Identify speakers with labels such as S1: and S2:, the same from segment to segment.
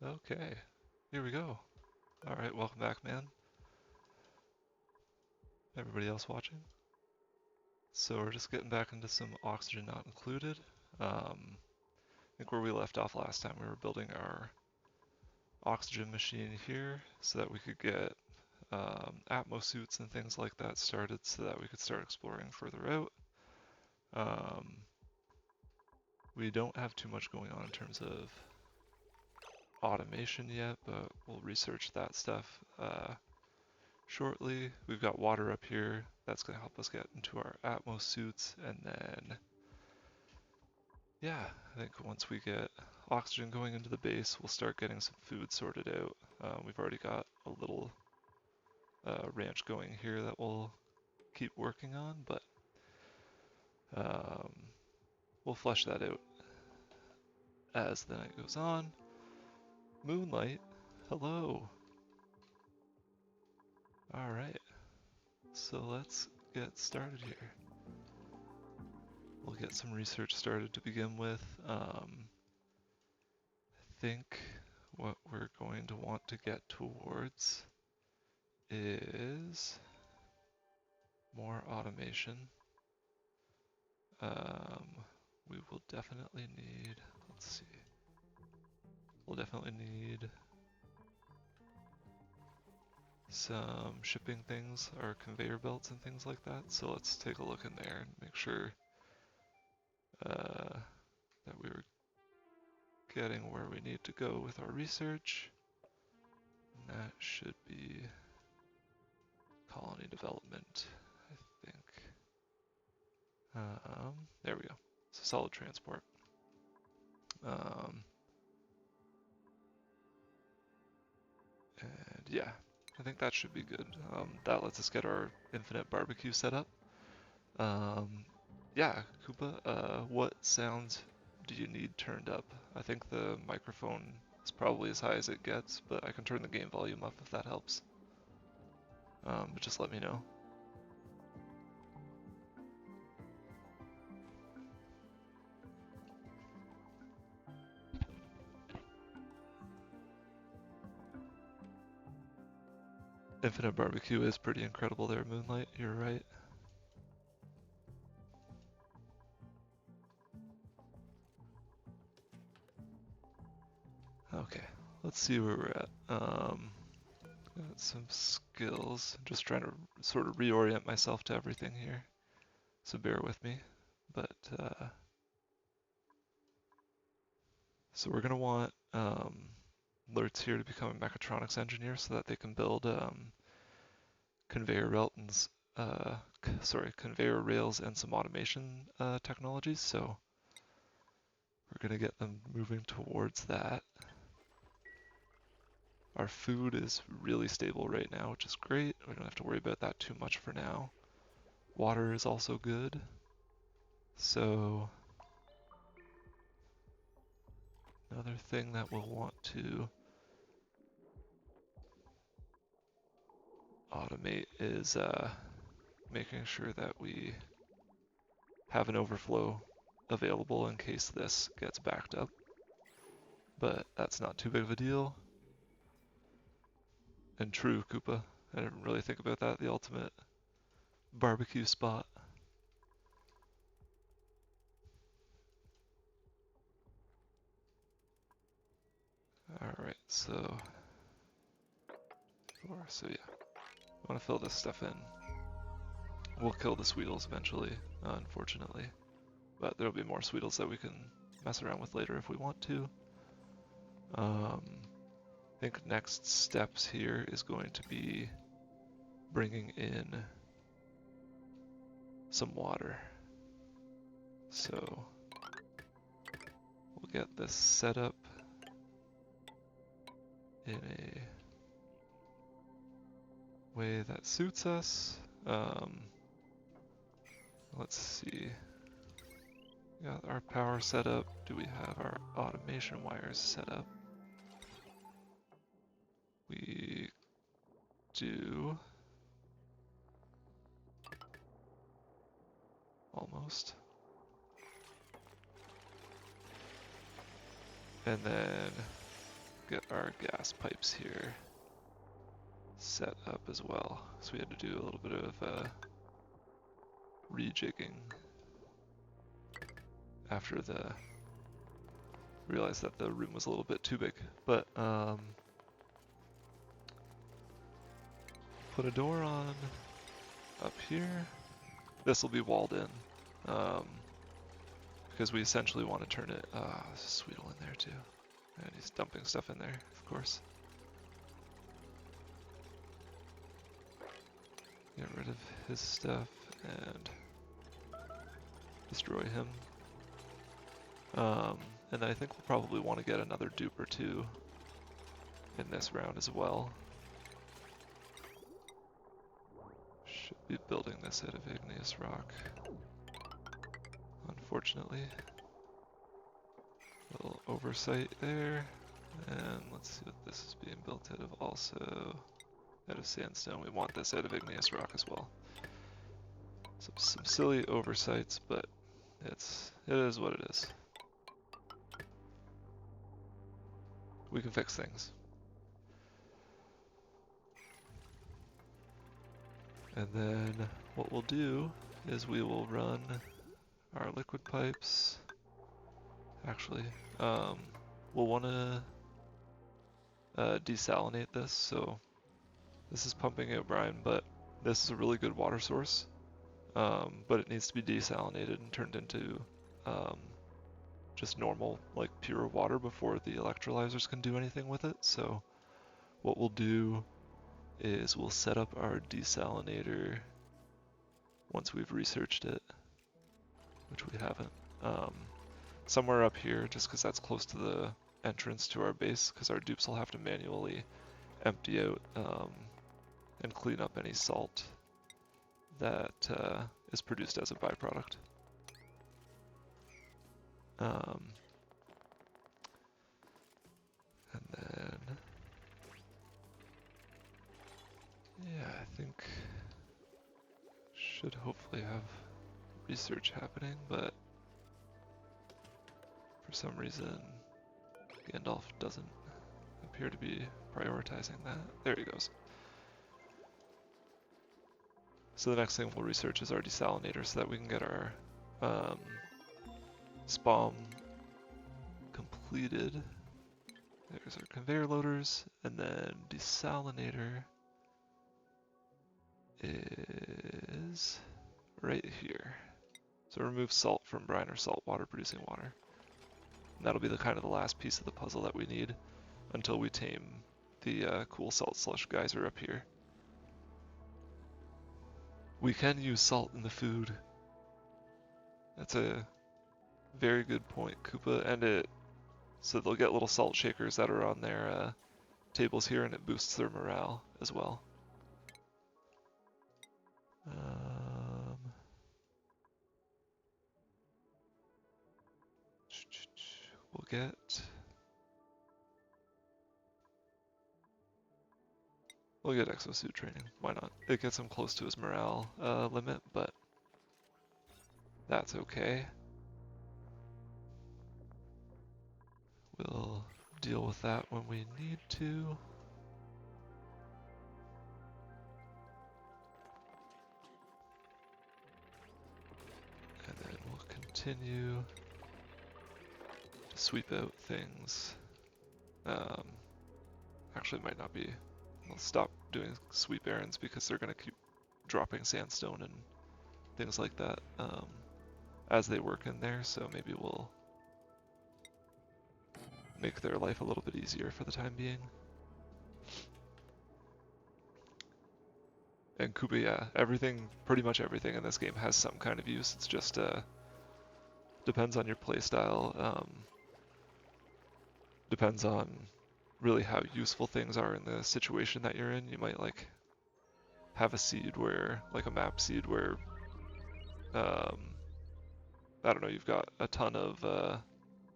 S1: Okay, here we go. Alright, welcome back, man. Everybody else watching? So we're just getting back into some oxygen not included. I think where we left off last time, we were building our oxygen machine here so that we could get Atmo suits and things like that started so that we could start exploring further out. We don't have too much going on in terms of automation yet, but we'll research that stuff shortly. We've got water up here. That's going to help us get into our Atmo suits. And then, yeah, I think once we get oxygen going into the base, we'll start getting some food sorted out. We've already got a little ranch going here that we'll keep working on, but we'll flesh that out as the night goes on. Moonlight, hello. Alright, so let's get started here. We'll get some research started to begin with. I think what we're going to want to get towards is more automation. We will definitely need, let's see, we'll definitely need some shipping things, or conveyor belts and things like that. So let's take a look in there and make sure that we were getting where we need to go with our research. And that should be colony development, I think. There we go. So solid transport. And yeah, I think that should be good. That lets us get our infinite barbecue set up. Yeah, Koopa, what sounds do you need turned up? I think the microphone is probably as high as it gets, but I can turn the game volume up if that helps. But just let me know. Infinite barbecue is pretty incredible there, Moonlight, you're right. Okay, let's see where we're at. Got some skills. I'm just trying to sort of reorient myself to everything here, so bear with me. But so we're gonna want Lurtz here to become a mechatronics engineer so that they can build conveyor conveyor rails and some automation technologies. So we're gonna get them moving towards that. Our food is really stable right now, which is great. We don't have to worry about that too much for now. Water is also good. So another thing that we'll want to automate is making sure that we have an overflow available in case this gets backed up. But that's not too big of a deal. And true, Koopa, I didn't really think about that, the ultimate barbecue spot. Alright, so yeah, I want to fill this stuff in. We'll kill the Sweetles eventually, unfortunately. But there'll be more Sweetles that we can mess around with later if we want to. I think next steps here is going to be bringing in some water. So we'll get this set up in a way that suits us. Let's see. We got our power set up. Do we have our automation wires set up? We do. Almost. And then get our gas pipes here set up as well. So we had to do a little bit of rejigging after realized that the room was a little bit too big. But put a door on up here. This will be walled in because we essentially want to turn it. Sweetle in there too, and he's dumping stuff in there, of course. Get rid of his stuff and destroy him. And I think we'll probably want to get another dupe or two in this round as well. Should be building this out of igneous rock. Unfortunately. A little oversight there. And let's see what this is being built out of also. Out of sandstone. We want this out of igneous rock as well. So some silly oversights, but it is what it is. We can fix things. And then what we'll do is we will run our liquid pipes. Actually, we'll want to desalinate this. So this is pumping out brine, but this is a really good water source. But it needs to be desalinated and turned into just normal, like pure water before the electrolyzers can do anything with it. So what we'll do is we'll set up our desalinator once we've researched it, which we haven't, somewhere up here, just because that's close to the entrance to our base, because our dupes will have to manually empty out and clean up any salt that is produced as a byproduct. And then, yeah, I think should hopefully have research happening, but for some reason Gandalf doesn't appear to be prioritizing that. There he goes. So the next thing we'll research is our desalinator so that we can get our SPOM completed. There's our conveyor loaders, and then desalinator is right here. So remove salt from brine or salt water producing water. And that'll be the kind of the last piece of the puzzle that we need until we tame the cool salt slush geyser up here. We can use salt in the food. That's a very good point, Koopa, and so they'll get little salt shakers that are on their tables here, and it boosts their morale as well. We'll get exosuit training. Why not? It gets him close to his morale limit, but that's okay. We'll deal with that when we need to. And then we'll continue to sweep out things. Actually, it might not be. We'll stop doing sweep errands because they're going to keep dropping sandstone and things like that as they work in there, so maybe we'll make their life a little bit easier for the time being. And Koopa, yeah, pretty much everything in this game has some kind of use. It's just depends on your playstyle, depends on really how useful things are in the situation that you're in. You might like have a seed where, like a map seed where, I don't know, you've got a ton of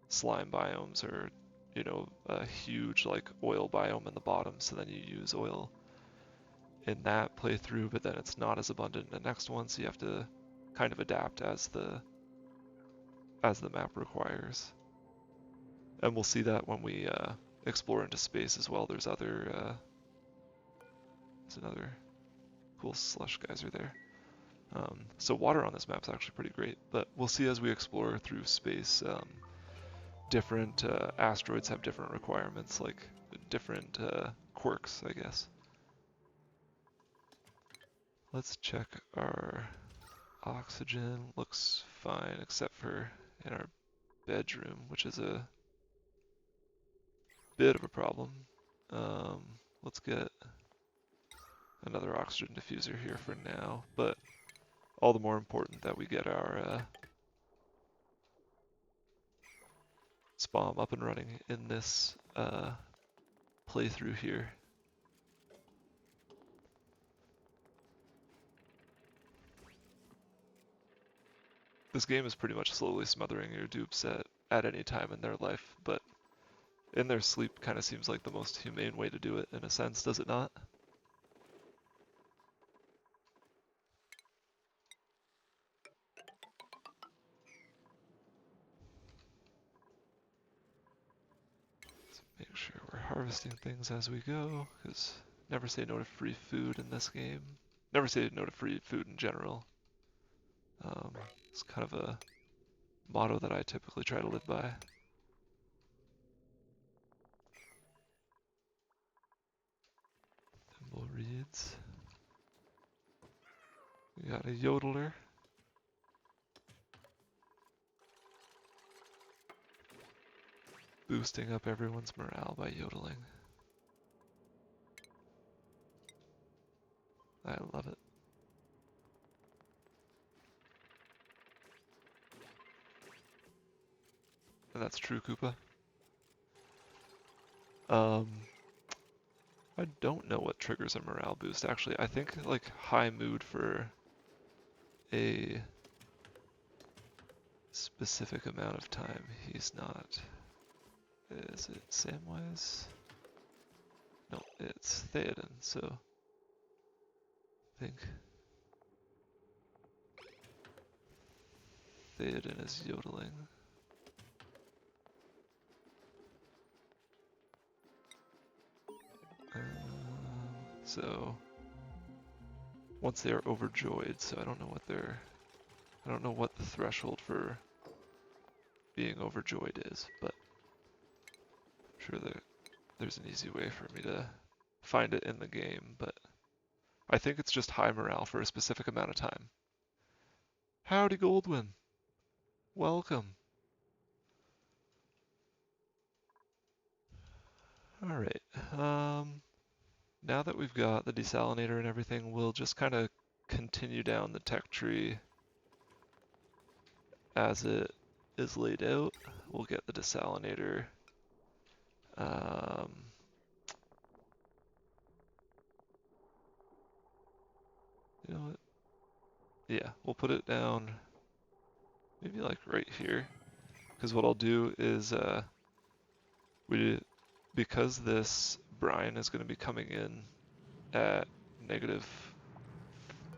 S1: slime biomes, or you know, a huge like oil biome in the bottom, so then you use oil in that playthrough, but then it's not as abundant in the next one, so you have to kind of adapt as the map requires. And we'll see that when we explore into space as well. There's another cool slush geyser there. So water on this map is actually pretty great, but we'll see as we explore through space. Different asteroids have different requirements, like different quirks, I guess. Let's check our oxygen. Looks fine, except for in our bedroom, which is a bit of a problem. Let's get another oxygen diffuser here for now, but all the more important that we get our SPOM up and running in this playthrough here. This game is pretty much slowly smothering your dupes at any time in their life, but in their sleep kind of seems like the most humane way to do it in a sense, does it not? Let's make sure we're harvesting things as we go, because never say no to free food in this game. Never say no to free food in general. It's kind of a motto that I typically try to live by. Thimble reeds. We got a yodeler. Boosting up everyone's morale by yodeling. I love it. And that's true, Koopa. I don't know what triggers a morale boost, actually. I think, like, high mood for a specific amount of time. He's not. Is it Samwise? No, it's Theoden, so I think Theoden is yodeling. So once they are overjoyed, so I don't know what the threshold for being overjoyed is, but I'm sure there's an easy way for me to find it in the game, but I think it's just high morale for a specific amount of time. Howdy, Goldwyn. Welcome. Alright, now that we've got the desalinator and everything, we'll just kind of continue down the tech tree as it is laid out. We'll get the desalinator. You know what? Yeah, we'll put it down maybe like right here. Because what I'll do is because this brine is going to be coming in at negative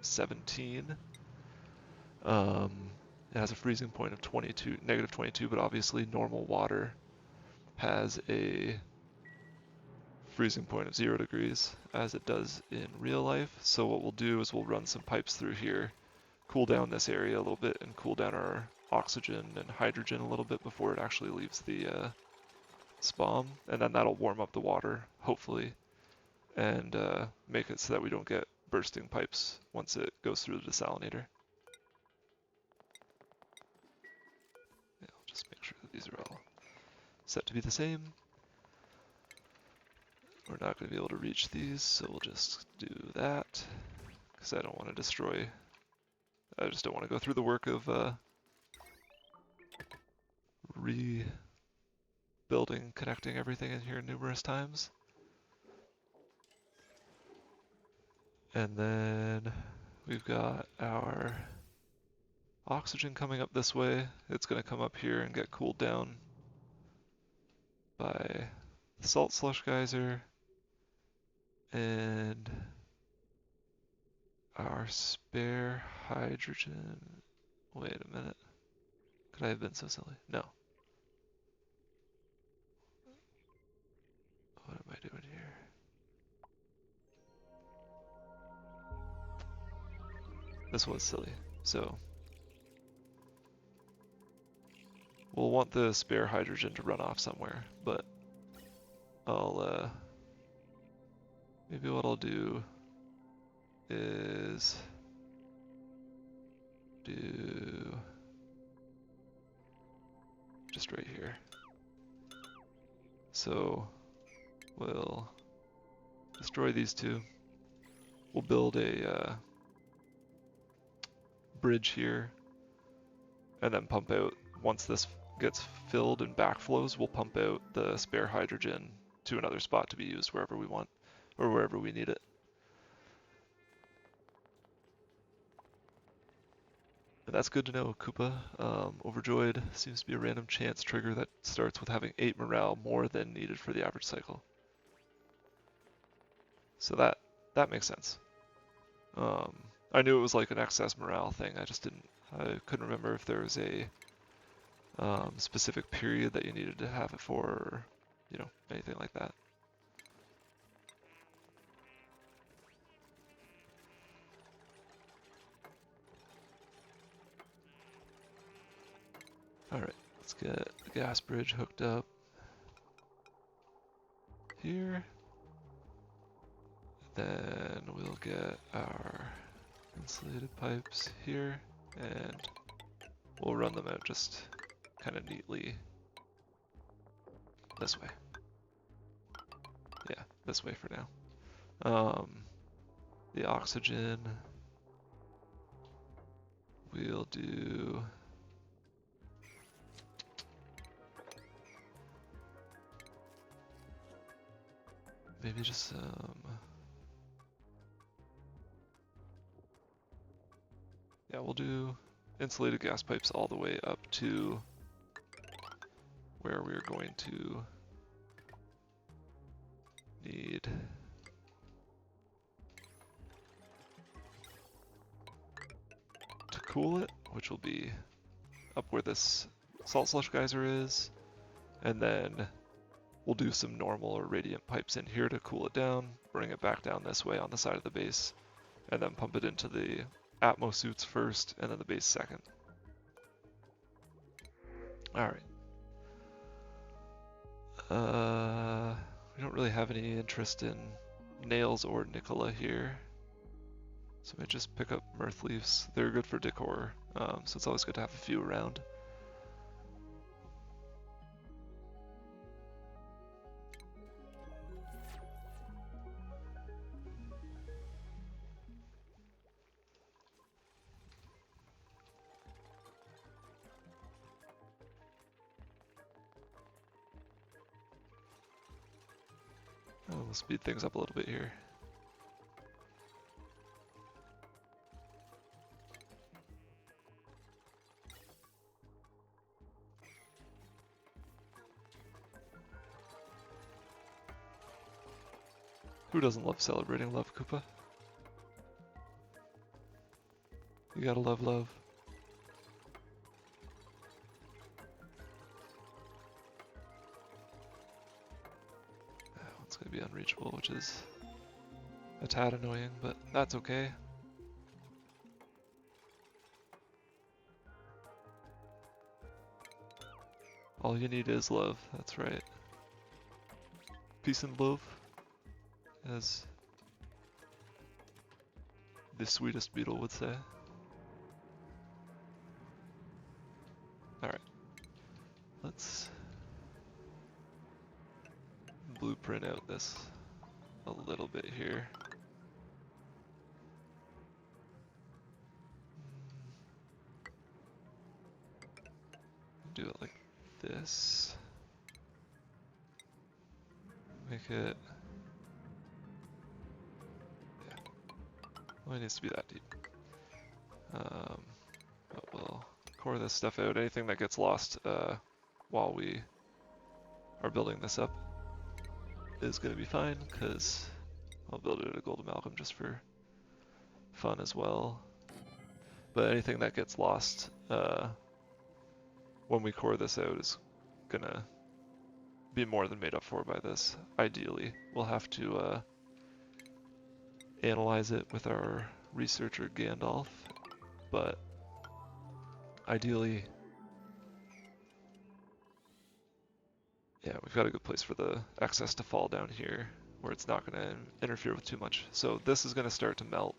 S1: 17, it has a freezing point of negative 22, but obviously normal water has a freezing point of 0 degrees, as it does in real life. So what we'll do is we'll run some pipes through here, cool down this area a little bit, and cool down our oxygen and hydrogen a little bit before it actually leaves the SPOM, and then that'll warm up the water, hopefully, and make it so that we don't get bursting pipes once it goes through the desalinator. Yeah, I'll just make sure that these are all set to be the same. We're not going to be able to reach these, so we'll just do that, because I don't want to I just don't want to go through the work of rebuilding, connecting everything in here numerous times. And then we've got our oxygen coming up this way. It's going to come up here and get cooled down by the salt slush geyser. And our spare hydrogen. Wait a minute. Could I have been so silly? No. This was silly. So we'll want the spare hydrogen to run off somewhere, but I'll maybe what I'll do is do just right here. So we'll destroy these two. We'll build a bridge here and then pump out. Once this gets filled and backflows, we'll pump out the spare hydrogen to another spot to be used wherever we want or wherever we need it. And that's good to know, Koopa. Overjoyed seems to be a random chance trigger that starts with having 8 morale more than needed for the average cycle. So that makes sense. I knew it was like an excess morale thing. I couldn't remember if there was a specific period that you needed to have it for, or, you know, anything like that. Alright, let's get the gas bridge hooked up here. Then we'll get our insulated pipes here, and we'll run them out just kind of neatly this way. Yeah, this way for now. The oxygen, we'll do maybe just some, yeah, we'll do insulated gas pipes all the way up to where we're going to need to cool it, which will be up where this salt slush geyser is, and then we'll do some normal or radiant pipes in here to cool it down, bring it back down this way on the side of the base, and then pump it into the Atmo suits first, and then the base second. Alright. We don't really have any interest in nails or Nicola here, so I just pick up mirth leaves. They're good for decor, so it's always good to have a few around. We'll speed things up a little bit here. Who doesn't love celebrating love, Koopa? You gotta love love. It's gonna be unreachable, which is a tad annoying, but that's okay. All you need is love, that's right. Peace and love, as the sweetest beetle would say. Alright, let's blueprint out this a little bit here. Do it like this. Make it, yeah, well, it needs to be that deep. But we'll core this stuff out. Anything that gets lost while we are building this up is going to be fine, because I'll build it at a gold amalgam just for fun as well. But anything that gets lost when we core this out is going to be more than made up for by this. Ideally, we'll have to analyze it with our researcher Gandalf but ideally, yeah, we've got a good place for the excess to fall down here where it's not going to interfere with too much. So this is going to start to melt.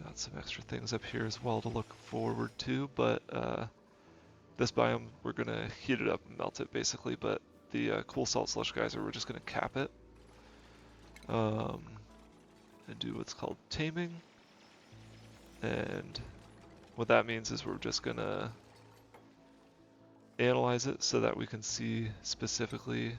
S1: Got some extra things up here as well to look forward to, but this biome, we're going to heat it up and melt it basically, but the cool salt slush geyser, we're just going to cap it and do what's called taming. And what that means is we're just going to analyze it so that we can see specifically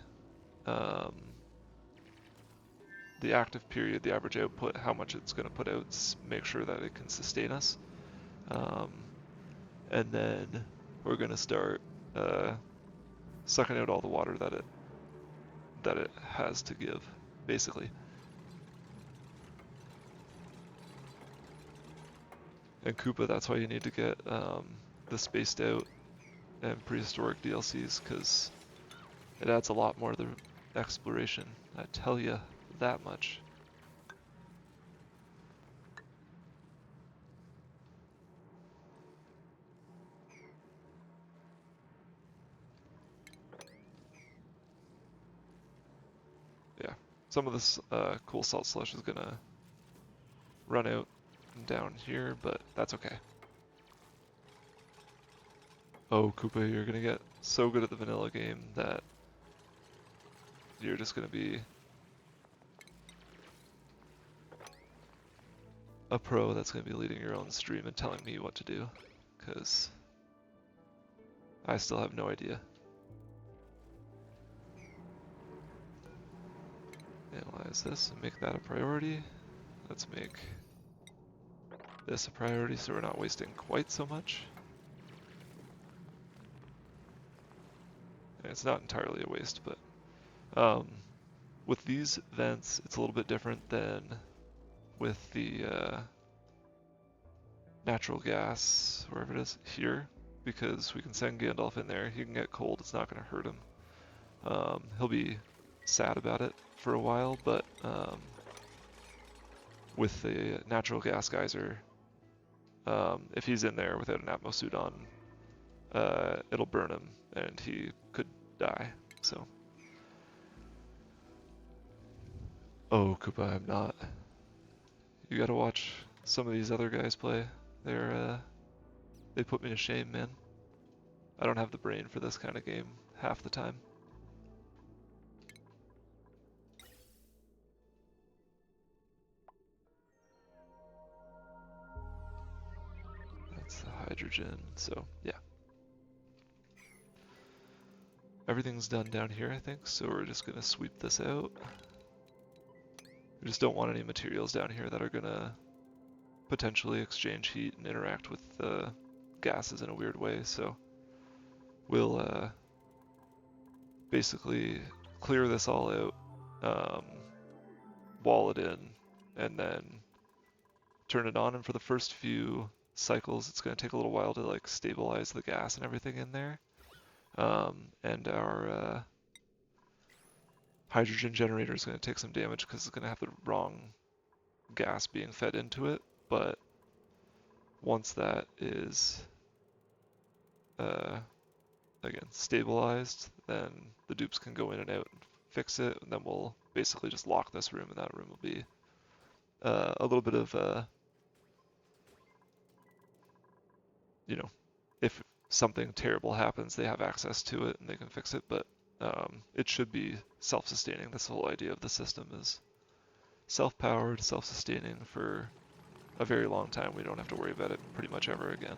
S1: the active period, the average output, how much it's going to put out, make sure that it can sustain us. And then we're going to start sucking out all the water that it has to give, basically. And Koopa, that's why you need to get the spaced out and prehistoric DLCs, because it adds a lot more to the exploration. I tell you that much. Yeah, some of this cool salt slush is gonna run out down here, but that's okay. Oh, Koopa, you're gonna get so good at the vanilla game that you're just gonna be a pro that's gonna be leading your own stream and telling me what to do, because I still have no idea. Analyze this and make that a priority. Let's make this a priority so we're not wasting quite so much. And it's not entirely a waste, but with these vents, it's a little bit different than with the natural gas, wherever it is, here, because we can send Gandalf in there. He can get cold, it's not going to hurt him. He'll be sad about it for a while, but with the natural gas geyser, if he's in there without an Atmo suit on, it'll burn him and he could die, so. Oh, Koopa, I'm not. You gotta watch some of these other guys play. They put me to shame, man. I don't have the brain for this kind of game half the time. That's the hydrogen, so yeah. Everything's done down here, I think, so we're just gonna sweep this out. We just don't want any materials down here that are gonna potentially exchange heat and interact with the gases in a weird way, so we'll basically clear this all out, wall it in, and then turn it on, and for the first few cycles it's going to take a little while to like stabilize the gas and everything in there, and our hydrogen generator is going to take some damage because it's going to have the wrong gas being fed into it, but once that is again stabilized, then the dupes can go in and out and fix it, and then we'll basically just lock this room, and that room will be a little bit of you know, if something terrible happens, they have access to it and they can fix it, but it should be self-sustaining. That's the whole idea of the system, is self-powered, self-sustaining for a very long time. We don't have to worry about it pretty much ever again.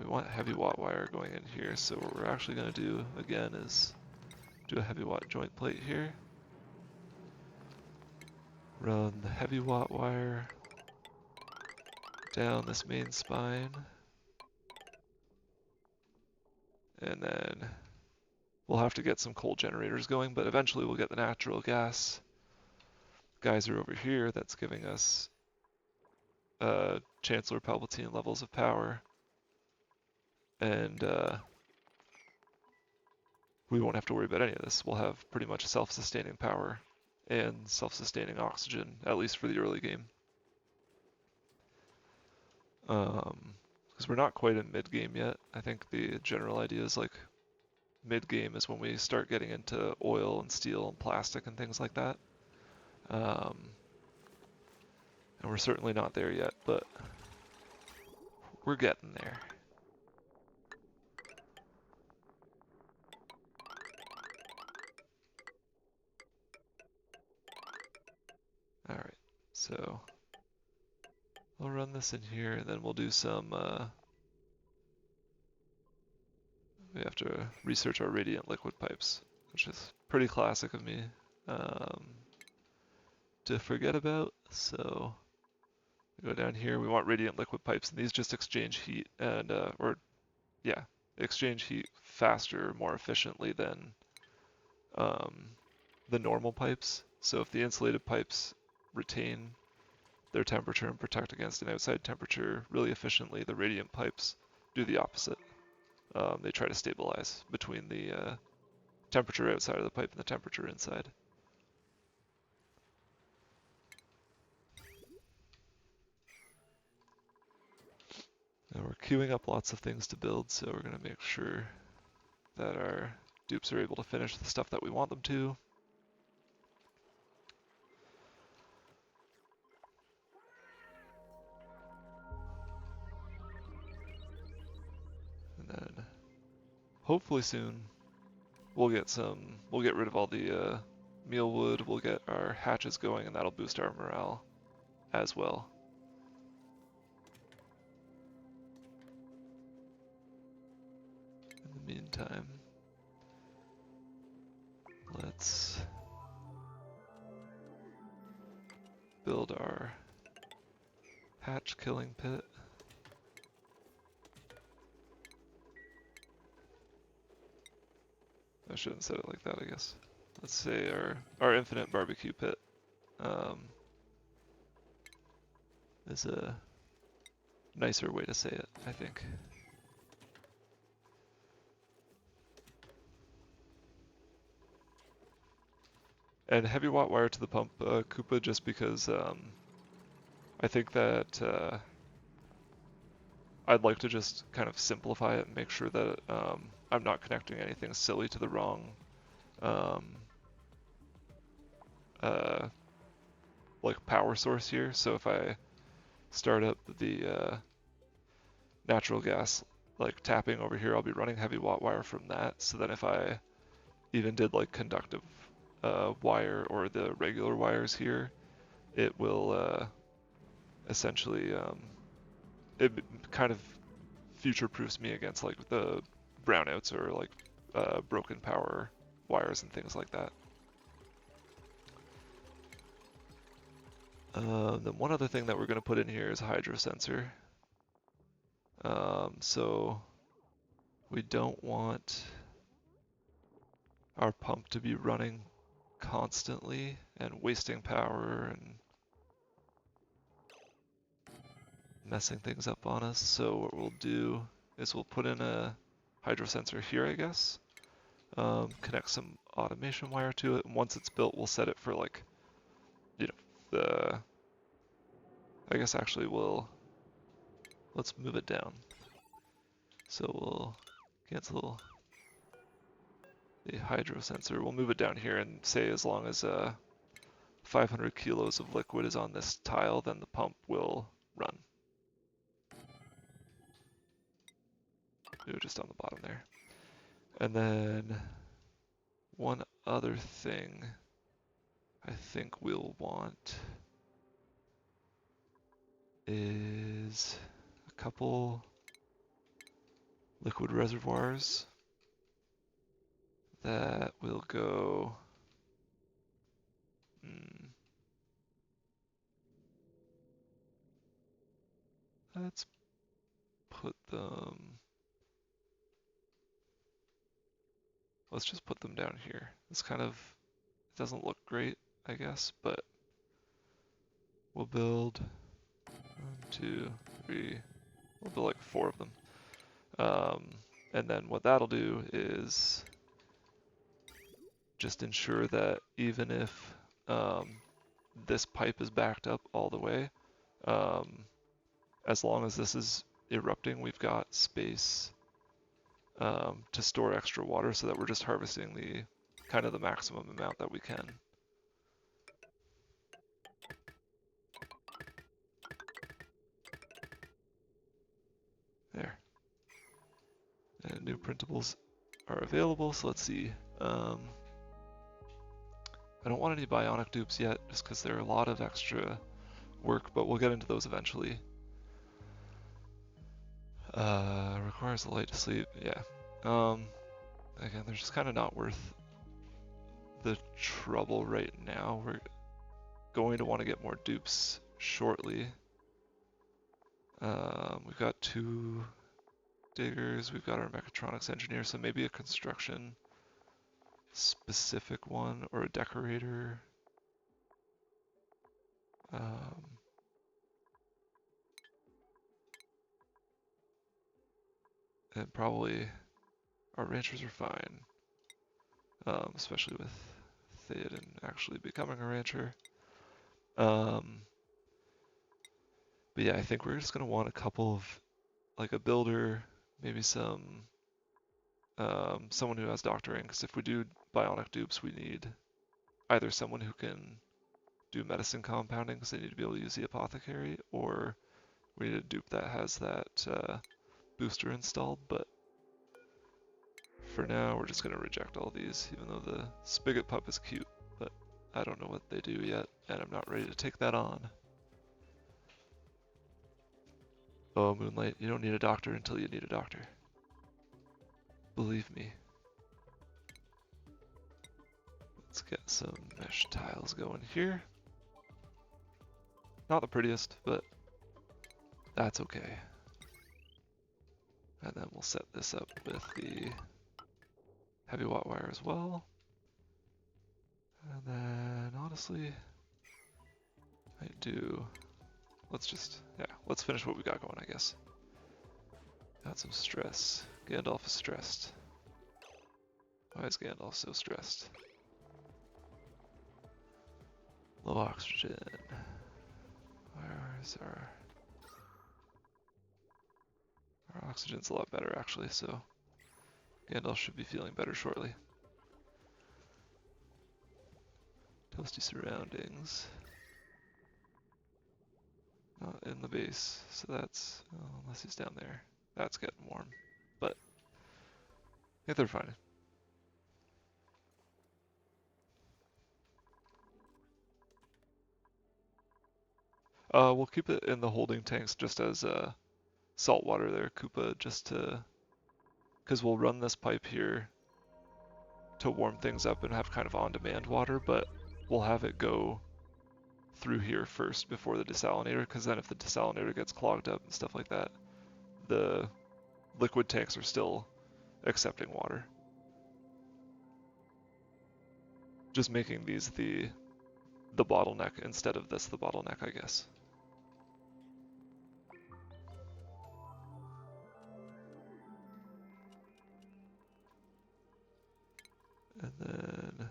S1: We want heavy watt wire going in here, so what we're actually going to do again is do a heavy watt joint plate here. Run the heavy watt wire down this main spine, and then we'll have to get some coal generators going, but eventually we'll get the natural gas geyser over here that's giving us Chancellor Palpatine levels of power, and we won't have to worry about any of this. We'll have pretty much self-sustaining power and self-sustaining oxygen, at least for the early game. Because we're not quite in mid-game yet. I think the general idea is like mid-game is when we start getting into oil and steel and plastic and things like that. And we're certainly not there yet, but we're getting there. Alright, so I'll run this in here and then we'll do some, we have to research our radiant liquid pipes, which is pretty classic of me to forget about. So we go down here, we want radiant liquid pipes, and these just exchange heat and, exchange heat faster, more efficiently than the normal pipes. So if the insulated pipes retain their temperature and protect against an outside temperature really efficiently, the radiant pipes do the opposite. They try to stabilize between the temperature outside of the pipe and the temperature inside. And we're queuing up lots of things to build, so we're going to make sure that our dupes are able to finish the stuff that we want them to. And then hopefully soon we'll get rid of all the meal wood, we'll get our hatches going, and that'll boost our morale as well. In the meantime, let's build our hatch killing pit. I shouldn't have said it like that, I guess. Let's say our infinite barbecue pit is a nicer way to say it, I think. And heavy watt wire to the pump, Koopa, just because I think that I'd like to just kind of simplify it and make sure that I'm not connecting anything silly to the wrong like power source here. So if I start up the natural gas like tapping over here, I'll be running heavy watt wire from that, so that if I even did like conductive wire or the regular wires here, it will essentially it kind of future-proofs me against like the brownouts or like broken power wires and things like that. Then one other thing that we're going to put in here is a hydro sensor. So we don't want our pump to be running constantly and wasting power and messing things up on us. So what we'll do is we'll put in a hydro sensor here, I guess. Connect some automation wire to it, and once it's built, we'll set it for like, you know, I guess actually let's move it down. So we'll cancel the hydro sensor. We'll move it down here and say as long as 500 kilos of liquid is on this tile, then the pump will run. Just on the bottom there. And then one other thing I think we'll want is a couple liquid reservoirs that will go let's put them, let's just put them down here. It's kind of, it doesn't look great, I guess, but we'll build 1, 2, 3, we'll build like 4 of them. And then what that'll do is just ensure that even if this pipe is backed up all the way. As long as this is erupting, we've got space to store extra water so that we're just harvesting the kind of the maximum amount that we can. There. And new printables are available, so let's see. I don't want any bionic dupes yet, just because they're a lot of extra work, but we'll get into those eventually. Requires the light to sleep, yeah. Again, they're just kind of not worth the trouble right now. We're going to want to get more dupes shortly. We've got 2 diggers, we've got our mechatronics engineer, so maybe a construction specific one or a decorator. And probably our ranchers are fine, especially with Theoden actually becoming a rancher. But yeah, I think we're just gonna want a couple of, like a builder, maybe some, someone who has doctoring, because if we do bionic dupes, we need either someone who can do medicine compounding, because they need to be able to use the apothecary, or we need a dupe that has that booster installed. But for now, we're just gonna reject all these, even though the spigot pup is cute, but I don't know what they do yet, and I'm not ready to take that on. Oh, Moonlight, you don't need a doctor until you need a doctor. Believe me. Let's get some mesh tiles going here. Not the prettiest, but that's okay. And then we'll set this up with the heavy watt wire as well. And then, honestly, let's finish what we got going, I guess. Got some stress. Gandalf is stressed. Why is Gandalf so stressed? Low oxygen. Where is our oxygen's a lot better actually, so Gandalf should be feeling better shortly. Toasty surroundings. Not in the base, so that's, unless he's down there. That's getting warm, but I think they're fine. We'll keep it in the holding tanks just as salt water there, Koopa, just to, because we'll run this pipe here to warm things up and have kind of on-demand water, but we'll have it go through here first before the desalinator, because then if the desalinator gets clogged up and stuff like that, the liquid tanks are still accepting water. Just making these the bottleneck instead of this the bottleneck, I guess. And then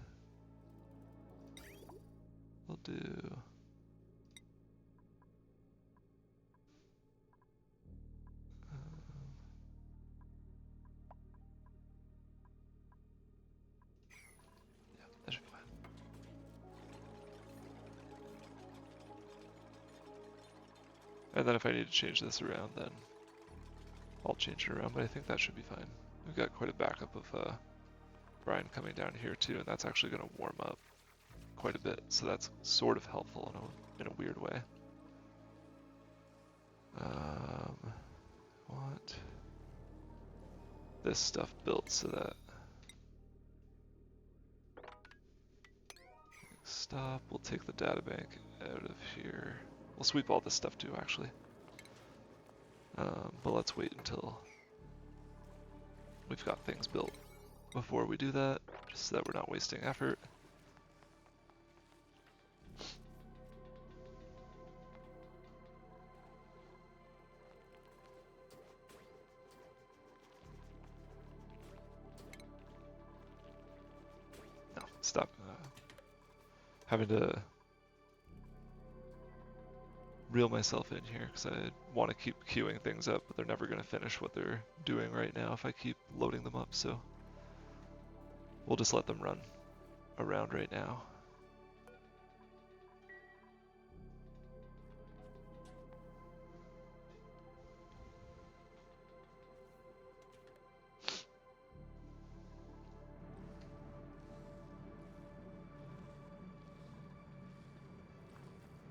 S1: we'll do yeah, that should be fine. And then if I need to change this around, then I'll change it around, but I think that should be fine. We've got quite a backup of brine coming down here too, and that's actually going to warm up quite a bit, so that's sort of helpful in a weird way. Want this stuff built so that stop. We'll take the data bank out of here. We'll sweep all this stuff too, actually. But let's wait until we've got things built before we do that, just so that we're not wasting effort. No, stop. having to reel myself in here because I want to keep queuing things up, but they're never going to finish what they're doing right now if I keep loading them up, so we'll just let them run around right now.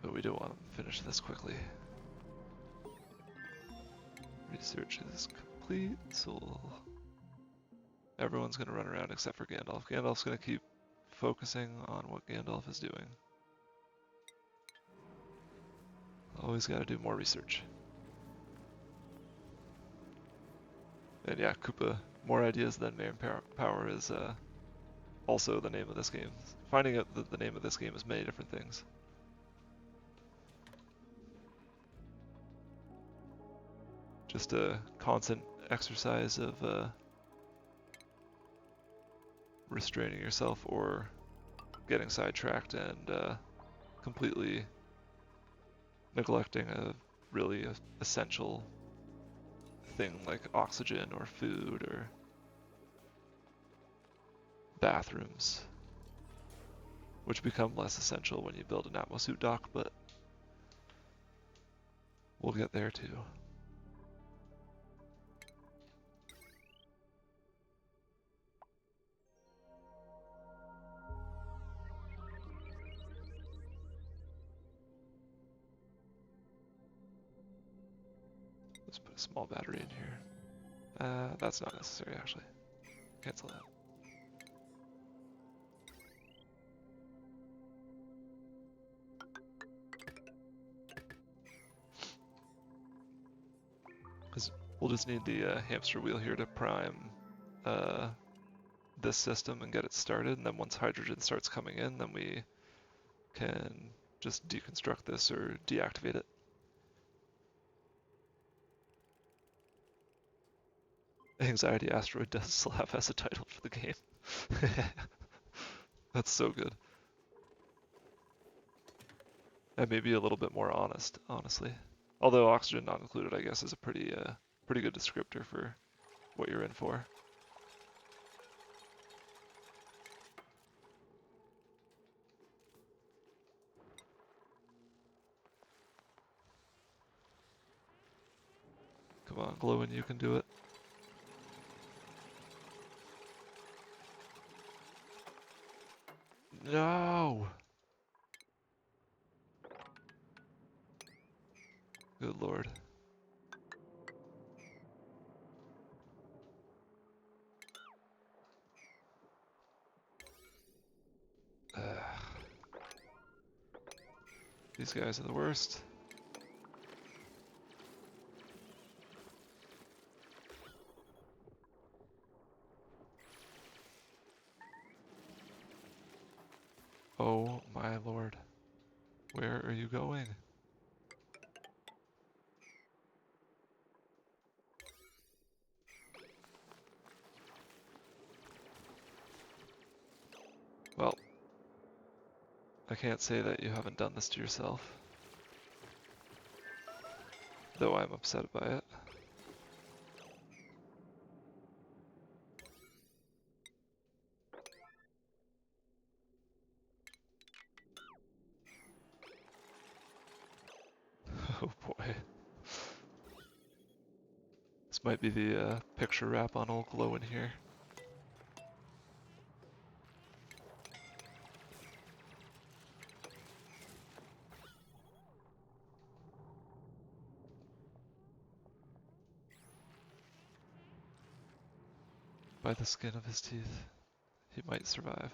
S1: But we do want to finish this quickly. Research is complete, so everyone's going to run around except for Gandalf. Gandalf's going to keep focusing on what Gandalf is doing. Always got to do more research. And yeah, Koopa, more ideas than manpower is also the name of this game. Finding out that the name of this game is many different things. Just a constant exercise of restraining yourself or getting sidetracked and completely neglecting a really essential thing like oxygen or food or bathrooms, which become less essential when you build an Atmo suit dock, but we'll get there too. Let's put a small battery in here. That's not necessary actually. Cancel that. Because we'll just need the hamster wheel here to prime this system and get it started, and then once hydrogen starts coming in, then we can just deconstruct this or deactivate it. Anxiety Asteroid does slap as a title for the game. That's so good. And maybe a little bit more honest, honestly. Although oxygen not included, I guess, is a pretty good descriptor for what you're in for. Come on, Glowin, you can do it. No! Good lord. These guys are the worst. Oh my lord. Where are you going? Well, I can't say that you haven't done this to yourself. Though I'm upset by it. Oh boy. This might be the picture wrap on old Glowin here. By the skin of his teeth, he might survive.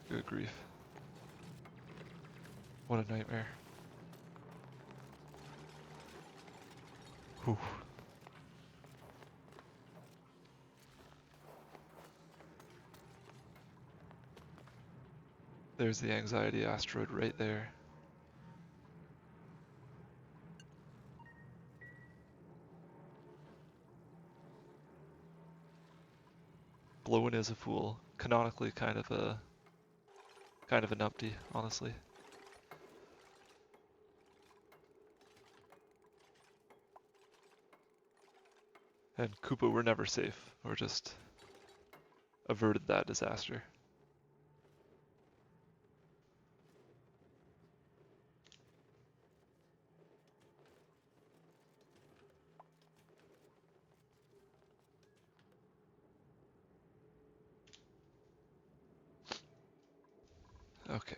S1: Good grief. What a nightmare. Whew. There's the anxiety asteroid right there. Glowin is a fool. Canonically kind of an numpty, honestly. And Koopa were never safe. We're just averted that disaster. Okay.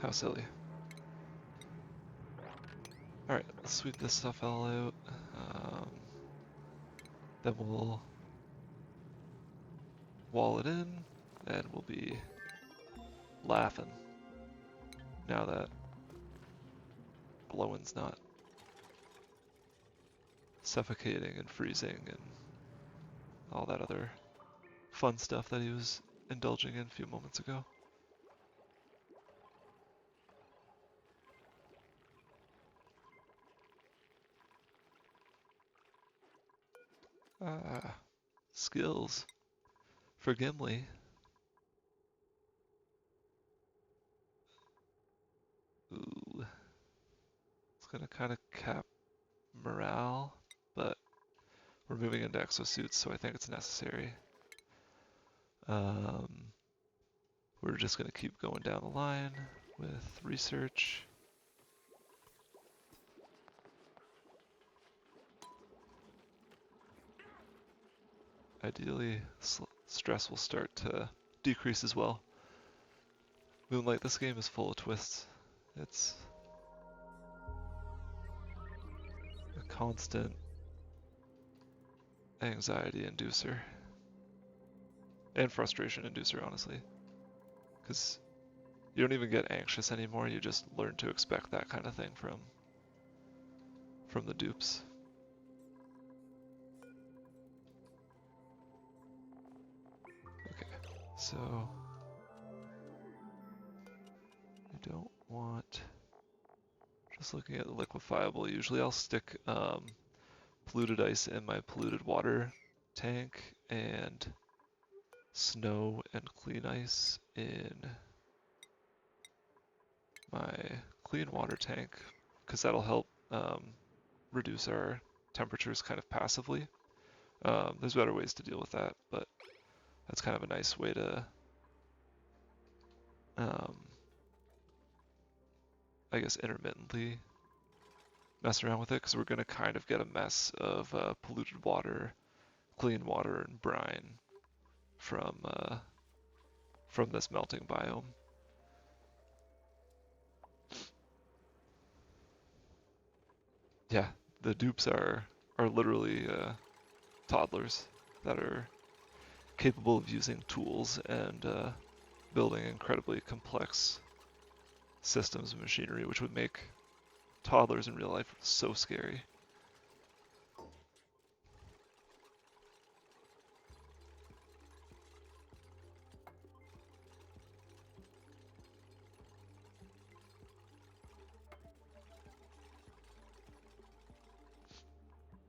S1: How silly. Alright, let's sweep this stuff all out. Then we'll wall it in, and we'll be laughing now that Glowin's not suffocating and freezing and all that other fun stuff that he was indulging in a few moments ago. Skills for Gimli. Ooh. It's gonna kind of cap morale, but we're moving into exosuits, so I think it's necessary. We're just gonna keep going down the line with research. Ideally, stress will start to decrease as well. Moonlight, this game is full of twists. It's a constant anxiety inducer. And frustration inducer, honestly. Because you don't even get anxious anymore, you just learn to expect that kind of thing from the dupes. Okay, so I don't want, just looking at the liquefiable, usually I'll stick polluted ice in my polluted water tank and snow and clean ice in my clean water tank, because that'll help reduce our temperatures kind of passively. There's better ways to deal with that, but that's kind of a nice way to I guess intermittently mess around with it, because we're going to kind of get a mess of polluted water, clean water, and brine from this melting biome. Yeah, the dupes are literally toddlers that are capable of using tools and building incredibly complex systems of machinery, which would make toddlers in real life so scary.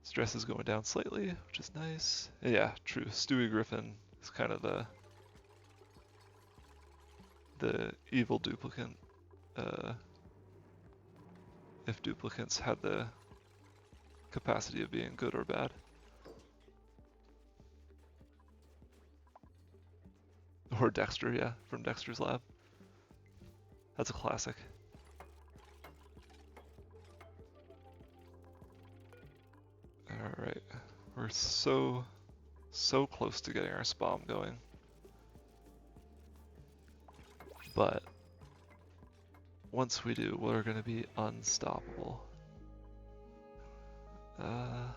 S1: Stress is going down slightly, which is nice. Yeah, true. Stewie Griffin is kind of the evil duplicant. If duplicants had the capacity of being good or bad. Or Dexter, yeah, from Dexter's Lab. That's a classic. Alright, we're so close to getting our SPOM going. But once we do, we're going to be unstoppable. Man.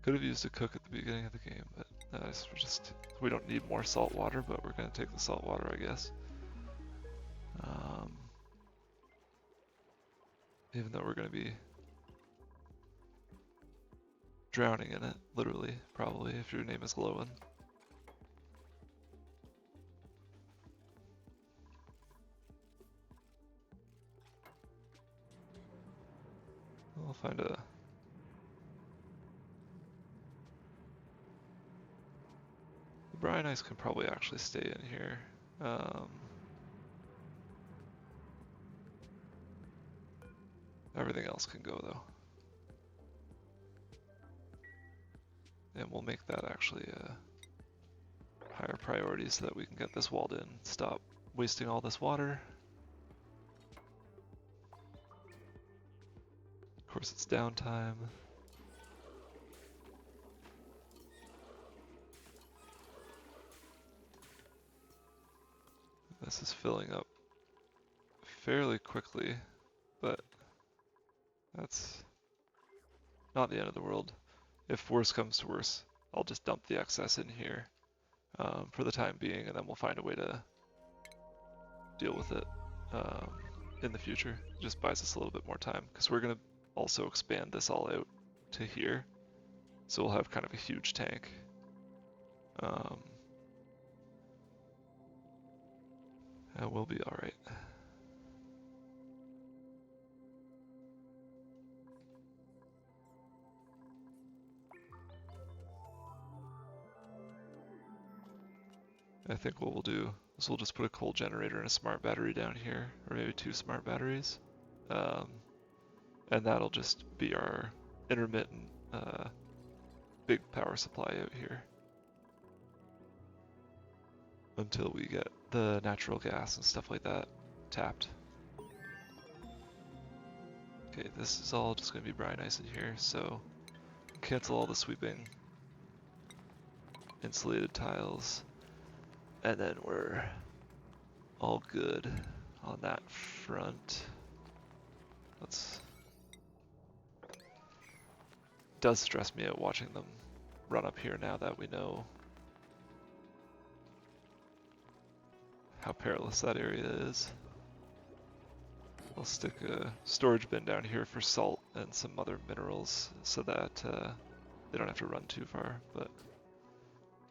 S1: Could have used a cook at the beginning of the game, but we don't need more salt water, but we're going to take the salt water, I guess. Even though we're going to be drowning in it, literally, probably, if your name is Glowin. I'll find a... The brine ice can probably actually stay in here. Everything else can go though. And we'll make that actually a higher priority so that we can get this walled in. Stop wasting all this water. Of course it's downtime. This is filling up fairly quickly, but that's not the end of the world. If worse comes to worse, I'll just dump the excess in here for the time being, and then we'll find a way to deal with it in the future. It just buys us a little bit more time, because we're going to also expand this all out to here, so we'll have kind of a huge tank. And we'll be alright. I think what we'll do is we'll just put a coal generator and a smart battery down here, or maybe 2 smart batteries. And that'll just be our intermittent big power supply out here until we get the natural gas and stuff like that tapped. Okay, this is all just going to be brine ice in here, so cancel all the sweeping insulated tiles, and then we're all good on that front. It does stress me out watching them run up here now that we know how perilous that area is. I'll stick a storage bin down here for salt and some other minerals so that they don't have to run too far, but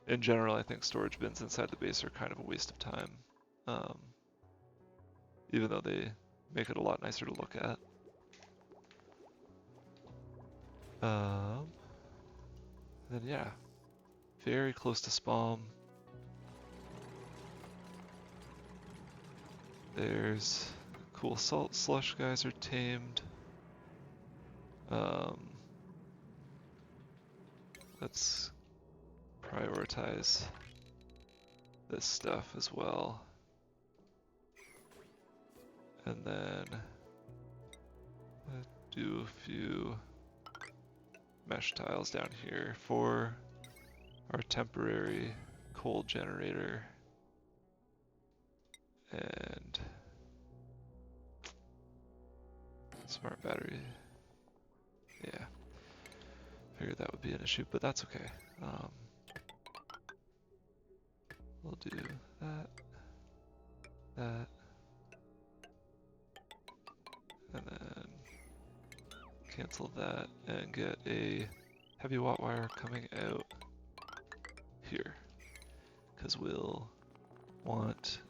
S1: in general I think storage bins inside the base are kind of a waste of time, even though they make it a lot nicer to look at. Then yeah, very close to SPOM. There's cool salt slush guys are tamed. Let's prioritize this stuff as well. And then do a few mesh tiles down here for our temporary coal generator. And smart battery. Yeah, figured that would be an issue, but that's okay. We'll do that, and then cancel that and get a heavy watt wire coming out here, because we'll want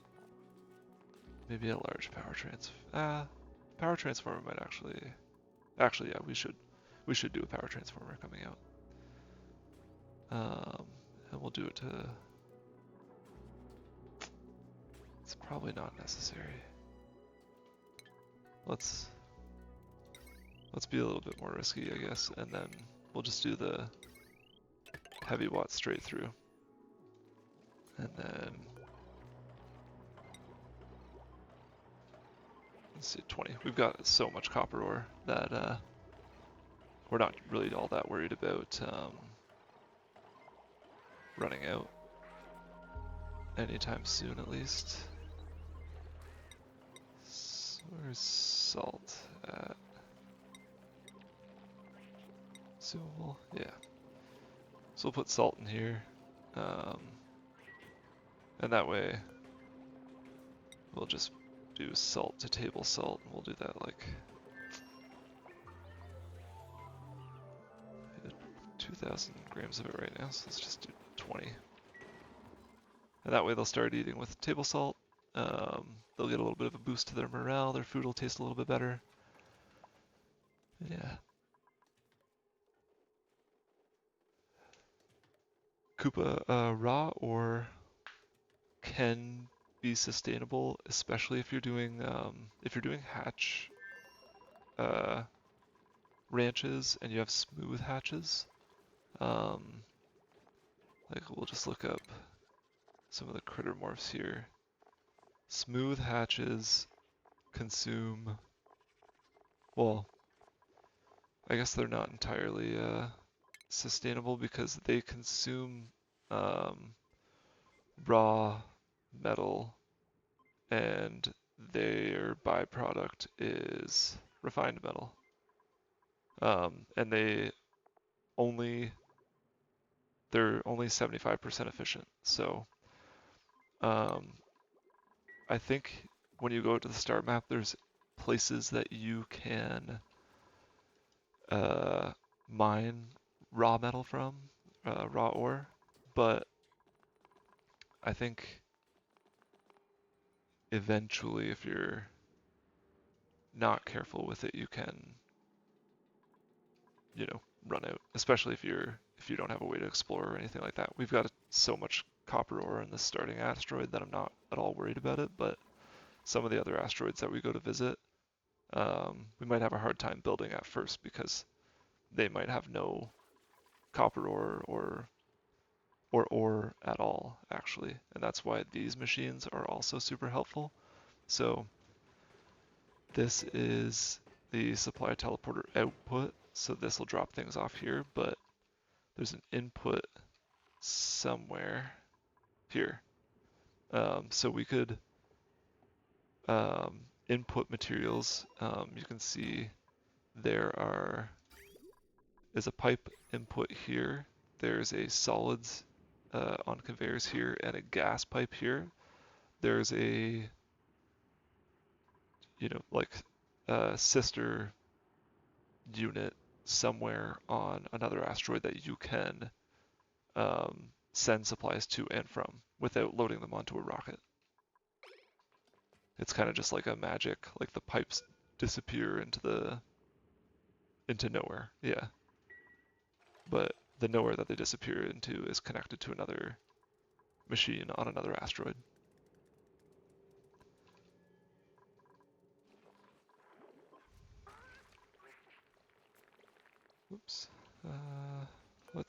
S1: maybe a large power transformer might actually yeah, we should do a power transformer coming out. And we'll do it to, it's probably not necessary. Let's be a little bit more risky, I guess, and then we'll just do the heavy watt straight through. And then let's see, 20. We've got so much copper ore that we're not really all that worried about running out anytime soon, at least. So where's salt at? Consumable, yeah. So we'll put salt in here, and that way we'll just do salt to table salt, and we'll do that like 2,000 grams of it right now, so let's just do 20. And that way they'll start eating with table salt. They'll get a little bit of a boost to their morale, their food will taste a little bit better. Yeah, Koopa raw ore can be sustainable, especially if you're doing hatch uh, ranches and you have smooth hatches. Like we'll just look up some of the critter morphs here. Smooth hatches consume, well, I guess they're not entirely sustainable because they consume raw metal and their byproduct is refined metal. And they're only 75% efficient. So I think when you go to the start map, there's places that you can mine raw metal from, raw ore, but I think eventually if you're not careful with it, you can, run out, especially if you don't have a way to explore or anything like that. We've got so much copper ore in this starting asteroid that I'm not at all worried about it, but some of the other asteroids that we go to visit, we might have a hard time building at first because they might have no copper ore or ore at all, actually. And that's why these machines are also super helpful. So this is the supply teleporter output. So this will drop things off here, but there's an input somewhere here. So we could input materials. You can see there is a pipe input here. There's a solids on conveyors here and a gas pipe here. There's a, like a sister unit somewhere on another asteroid that you can send supplies to and from without loading them onto a rocket. It's kind of just like a magic, like the pipes disappear into nowhere. Yeah. But the nowhere that they disappear into is connected to another machine on another asteroid. Oops. I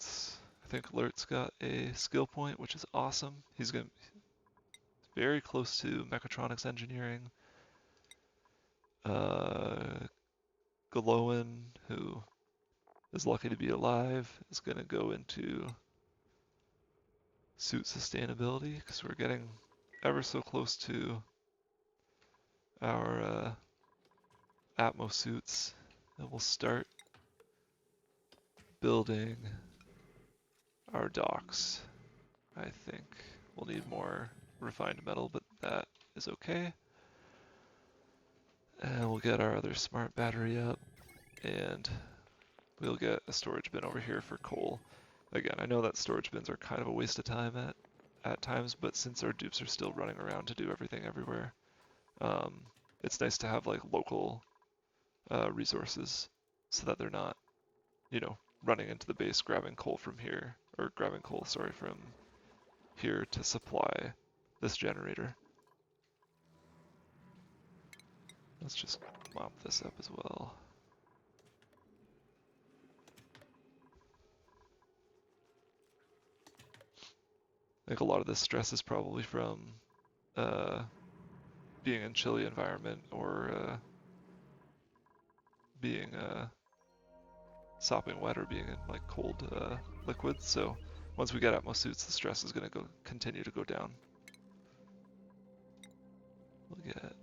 S1: think Alert's got a skill point, which is awesome. He's very close to mechatronics engineering. Galoan, who is lucky to be alive, is going to go into suit sustainability because we're getting ever so close to our Atmo suits. And we'll start building our docks. I think we'll need more refined metal, but that is okay. And we'll get our other smart battery up, and we'll get a storage bin over here for coal. Again, I know that storage bins are kind of a waste of time at times, but since our dupes are still running around to do everything everywhere, it's nice to have like local resources so that they're not, running into the base grabbing coal from here, or grabbing coal, sorry, from here to supply this generator. Let's just mop this up as well. I think a lot of this stress is probably from being in chilly environment or being sopping wet or being in like cold liquids. So once we get Atmo suits, the stress is going to continue to go down. We'll get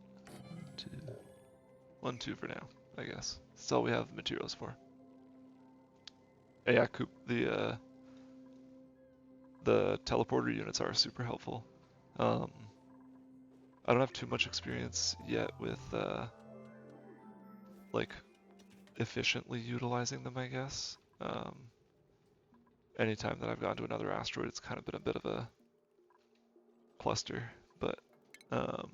S1: 1, 2 for now, I guess. That's all we have materials for. Yeah, the teleporter units are super helpful. I don't have too much experience yet with like efficiently utilizing them, I guess. Anytime that I've gone to another asteroid, it's kind of been a bit of a cluster, but oh,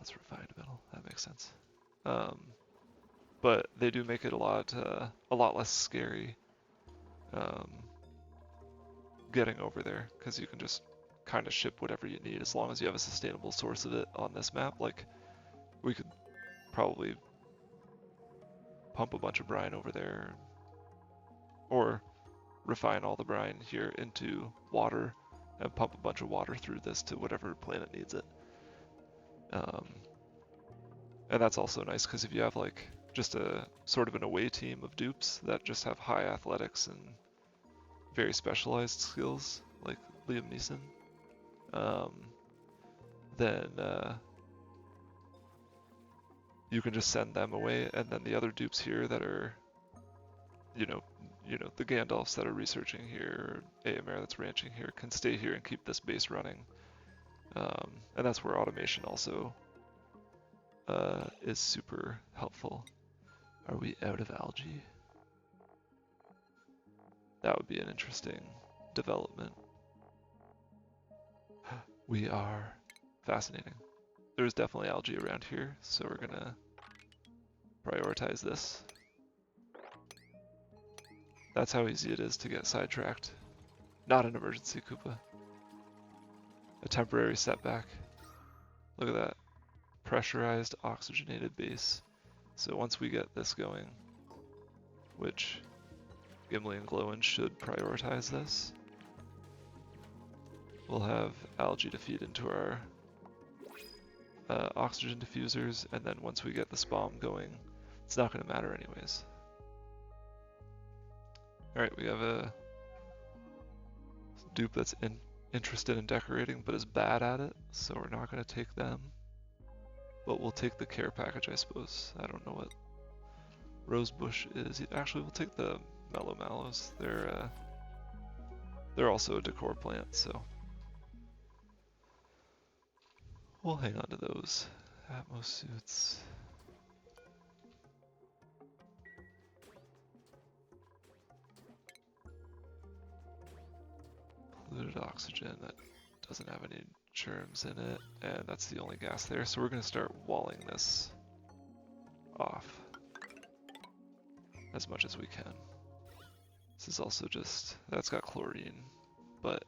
S1: it's refined metal. That makes sense. But they do make it a lot less scary um, getting over there, because you can just kind of ship whatever you need as long as you have a sustainable source of it on this map. Like, we could probably pump a bunch of brine over there, or refine all the brine here into water and pump a bunch of water through this to whatever planet needs it. And that's also nice because if you have like just a sort of an away team of dupes that just have high athletics and very specialized skills, like Liam Neeson, then you can just send them away, and then the other dupes here that are, you know, the Gandalfs that are researching here, AMR that's ranching here, can stay here and keep this base running. And that's where automation also is super helpful. Are we out of algae? That would be an interesting development. We are. Fascinating. There's definitely algae around here, so we're gonna prioritize this. That's how easy it is to get sidetracked. Not an emergency, Koopa. A temporary setback. Look at that. Pressurized oxygenated base. So once we get this going, which Gimli and Glowin should prioritize this, we'll have algae to feed into our oxygen diffusers, and then once we get the SPOM going, it's not going to matter anyways. Alright, we have a dupe that's interested in decorating but is bad at it, so we're not going to take them. But we'll take the care package, I suppose. I don't know what rosebush is. Actually, we'll take the mellow mallows. They're also a decor plant, so we'll hang on to those. Atmo suits. Polluted oxygen that doesn't have any germs in it, and that's the only gas there. So we're going to start walling this off as much as we can. This is also just, that's got chlorine, but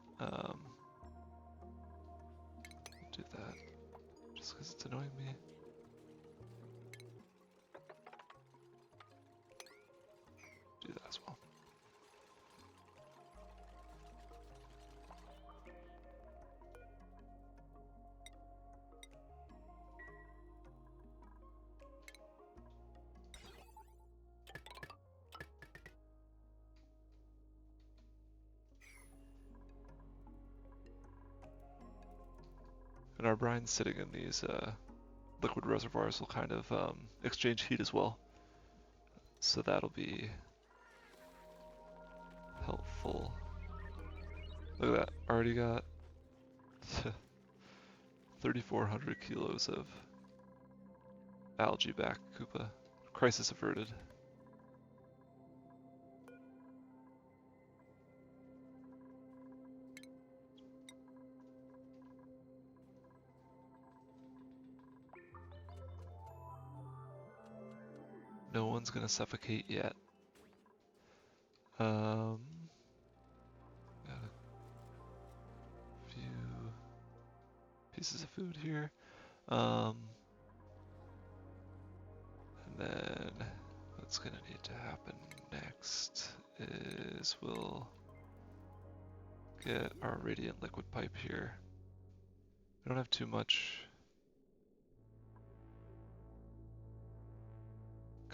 S1: do that just because it's annoying me. Do that as well. And our brine sitting in these liquid reservoirs will kind of exchange heat as well. So that'll be helpful. Look at that, already got 3,400 kilos of algae back, Koopa. Crisis averted. No one's gonna suffocate yet. Got a few pieces of food here. And then what's gonna need to happen next is we'll get our radiant liquid pipe here. We don't have too much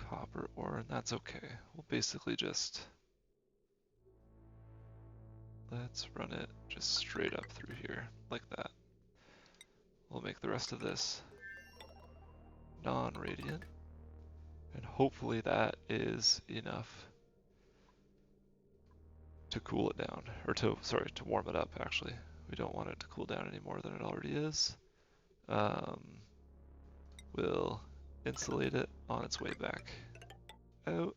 S1: copper ore, and that's okay. We'll basically just, let's run it just straight up through here, like that. We'll make the rest of this non-radiant, and hopefully that is enough to cool it down, or to warm it up actually. We don't want it to cool down any more than it already is. We'll insulate it on its way back out,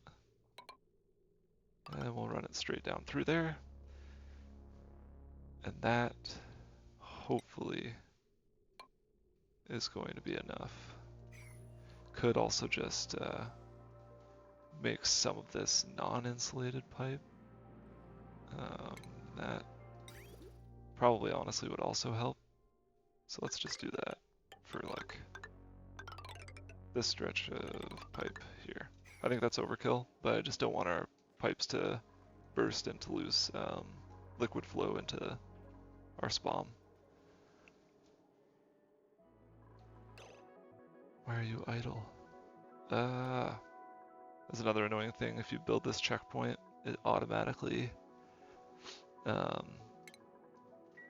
S1: and we'll run it straight down through there. And that hopefully is going to be enough. Could also just make some of this non-insulated pipe. That probably honestly would also help. So let's just do that for like this stretch of pipe here. I think that's overkill, but I just don't want our pipes to burst and to lose liquid flow into our SPOM. Why are you idle? That's another annoying thing. If you build this checkpoint, it automatically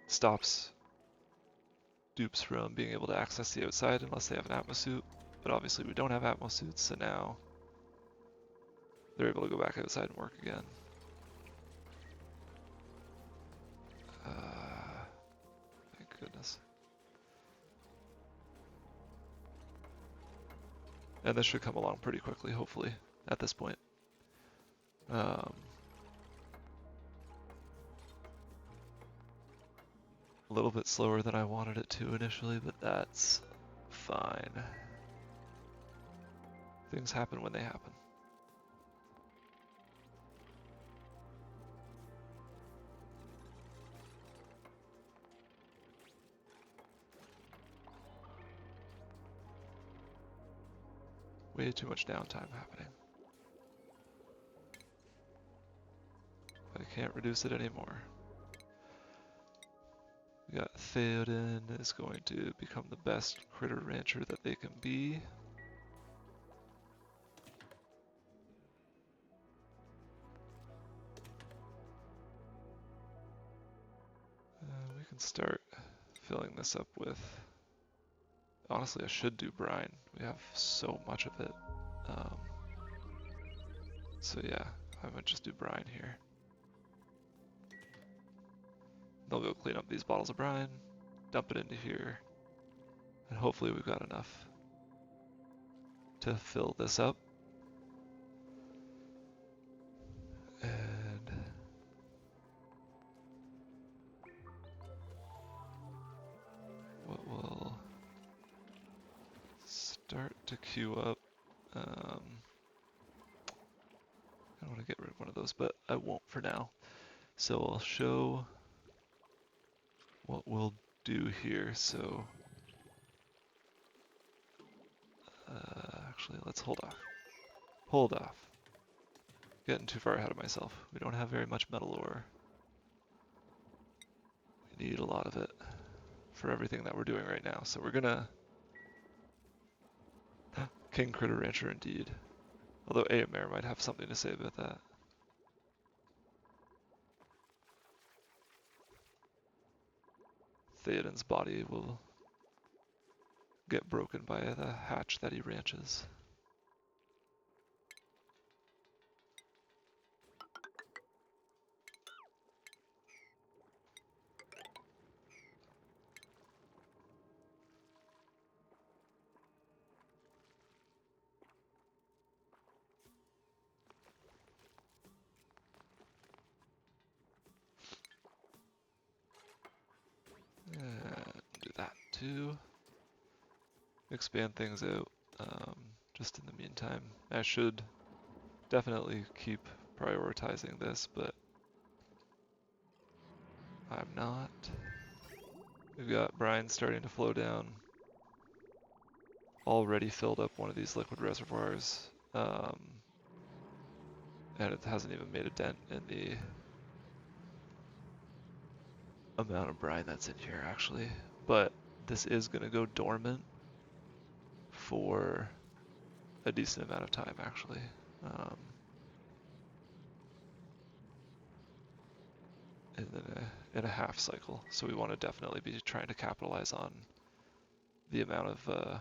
S1: stops dupes from being able to access the outside unless they have an Atmo suit. But obviously we don't have Atmo suits, so now they're able to go back outside and work again. Thank goodness. And this should come along pretty quickly, hopefully, at this point. A little bit slower than I wanted it to initially, but that's fine. Things happen when they happen. Way too much downtime happening. I can't reduce it anymore. We got Theoden is going to become the best critter rancher that they can be. We can start filling this up with, honestly I should do brine. We have so much of it. So yeah, I might just do brine here. They'll go clean up these bottles of brine, dump it into here, and hopefully we've got enough to fill this up. And what will start to queue up, I want to get rid of one of those, but I won't for now. So I'll show what we'll do here. So actually, let's hold off. Hold off. Getting too far ahead of myself. We don't have very much metal ore. We need a lot of it for everything that we're doing right now. So we're gonna King Critter Rancher indeed. Although AMR might have something to say about that. Theoden's body will get broken by the hatch that he ranches. And do that too. Expand things out. Just in the meantime, I should definitely keep prioritizing this, but I'm not. We've got brine starting to flow down. Already filled up one of these liquid reservoirs, and it hasn't even made a dent in the amount of brine that's in here actually. But this is going to go dormant for a decent amount of time actually. In a half cycle. So we want to definitely be trying to capitalize on the amount of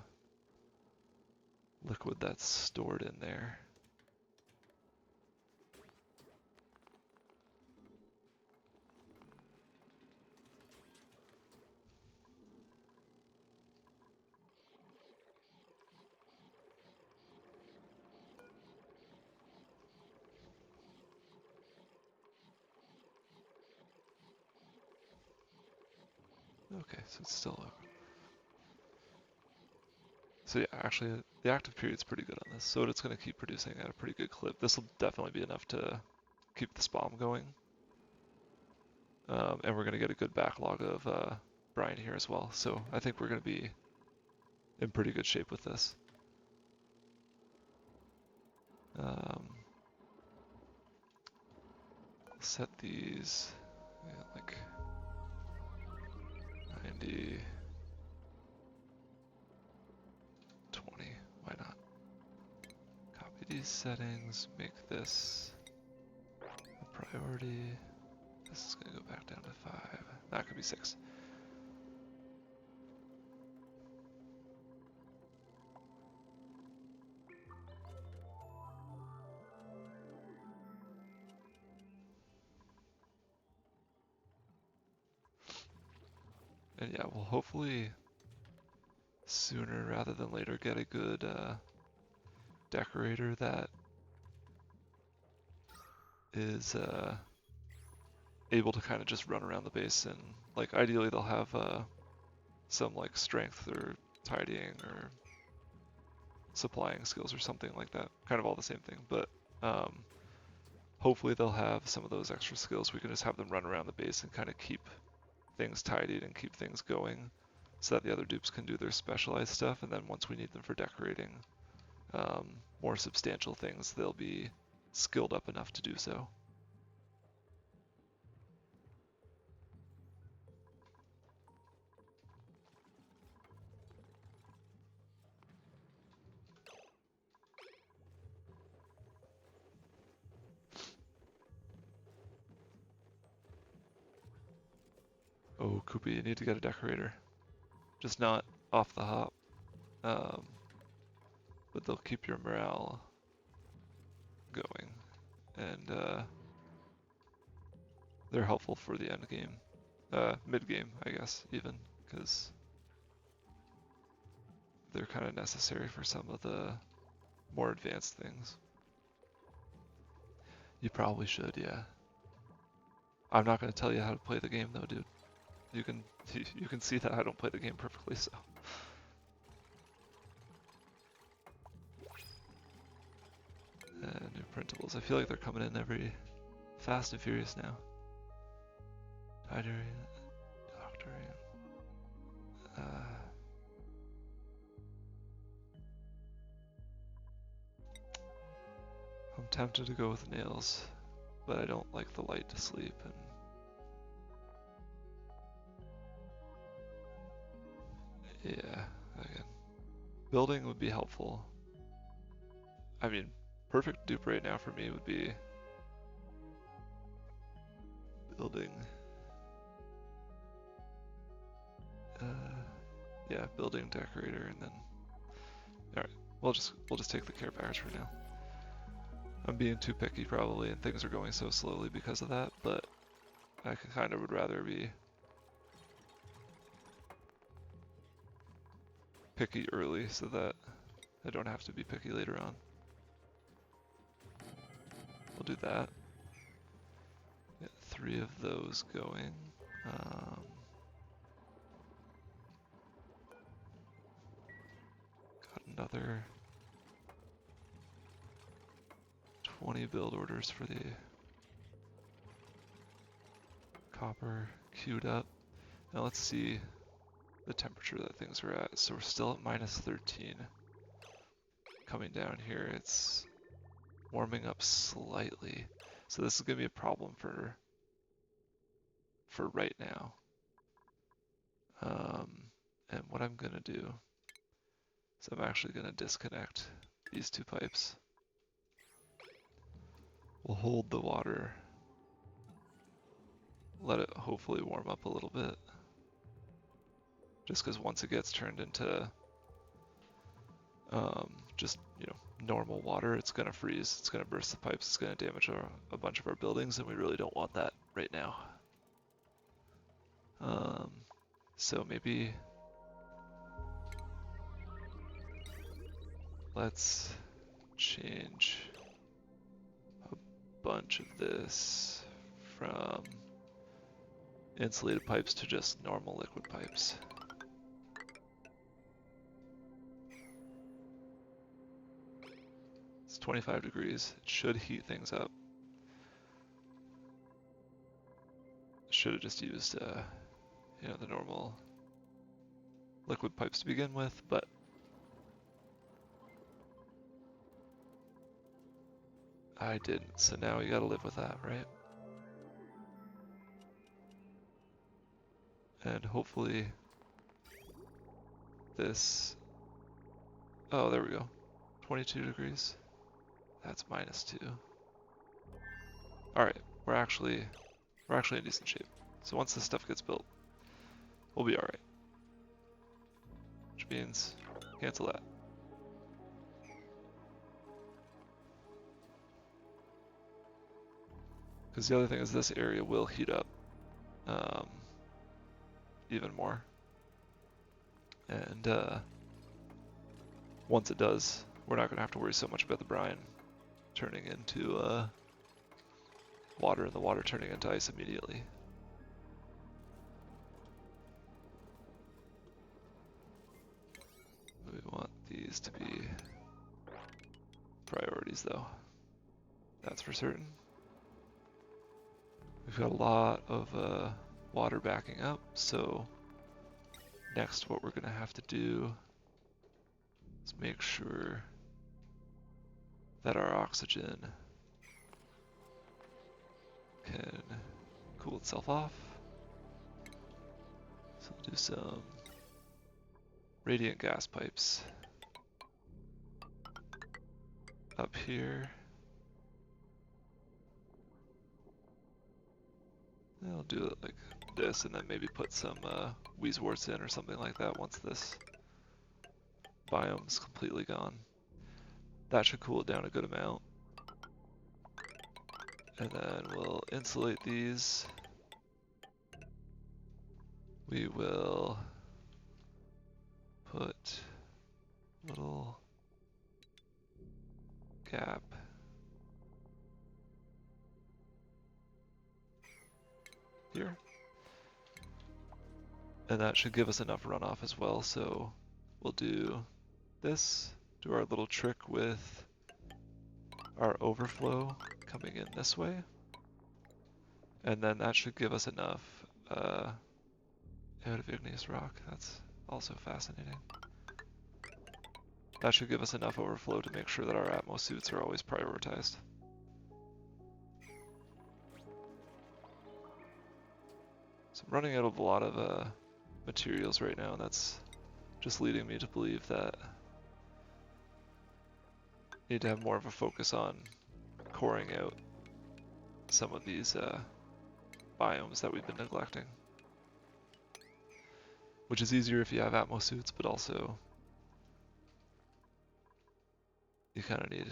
S1: liquid that's stored in there. Okay, so it's still open. So yeah, actually the active period's pretty good on this, so it's going to keep producing at a pretty good clip. This will definitely be enough to keep the SPOM going. And we're going to get a good backlog of brine here as well. So I think we're going to be in pretty good shape with this. Set these like 90, 20, why not? Copy these settings, make this a priority. This is gonna go back down to 5. That could be 6. And yeah, we'll hopefully sooner rather than later get a good decorator that is able to kind of just run around the base, and like ideally they'll have some like strength or tidying or supplying skills or something like that. Kind of all the same thing, but hopefully they'll have some of those extra skills. We can just have them run around the base and kind of keep things tidied and keep things going so that the other dupes can do their specialized stuff, and then once we need them for decorating more substantial things, they'll be skilled up enough to do so. Oh, Koopy, you need to get a decorator. Just not off the hop. But they'll keep your morale going. And they're helpful for the end game. Mid game, I guess, even, because they're kind of necessary for some of the more advanced things. You probably should, yeah. I'm not going to tell you how to play the game though, dude. You can see that I don't play the game perfectly, so. And new printables. I feel like they're coming in every Fast and Furious now. Tidarian, Doctorian. I'm tempted to go with nails, but I don't like the light to sleep, and yeah, again, building would be helpful. I mean, perfect dupe right now for me would be building. Yeah, building, decorator, and then. All right, we'll just take the care package for now. I'm being too picky probably, and things are going so slowly because of that, but I kind of would rather be picky early so that I don't have to be picky later on. We'll do that. Get 3 of those going. Got another 20 build orders for the copper queued up. Now let's see the temperature that things are at. So we're still at minus 13. Coming down here, it's warming up slightly. So this is gonna be a problem for right now. And what I'm gonna do is I'm actually gonna disconnect these 2 pipes. We'll hold the water, let it hopefully warm up a little bit. Just because once it gets turned into just, normal water, it's gonna freeze, it's gonna burst the pipes, it's gonna damage a bunch of our buildings, and we really don't want that right now. So maybe let's change a bunch of this from insulated pipes to just normal liquid pipes. It's 25 degrees. It should heat things up. should have just used, you know, the normal liquid pipes to begin with, but I didn't, so now we gotta live with that, right? And hopefully this, oh, there we go, 22 degrees. That's -2. All right, we're actually in decent shape. So once this stuff gets built, we'll be all right. Which means cancel that. Because the other thing is this area will heat up even more. And once it does, we're not going to have to worry so much about the brine turning into water and the water turning into ice immediately. We want these to be priorities though. That's for certain. We've got a lot of water backing up, so next what we're going to have to do is make sure that our oxygen can cool itself off. So we'll do some radiant gas pipes up here. I'll do it like this and then maybe put some Weezeworts in or something like that once this biome is completely gone. That should cool it down a good amount. And then we'll insulate these. We will put a little gap here. And that should give us enough runoff as well, so we'll do this, do our little trick with our overflow coming in this way. And then that should give us enough out of igneous rock. That's also fascinating. That should give us enough overflow to make sure that our Atmo suits are always prioritized. So I'm running out of a lot of materials right now, and that's just leading me to believe that I need to have more of a focus on coring out some of these biomes that we've been neglecting. Which is easier if you have Atmo suits, but also you kind of need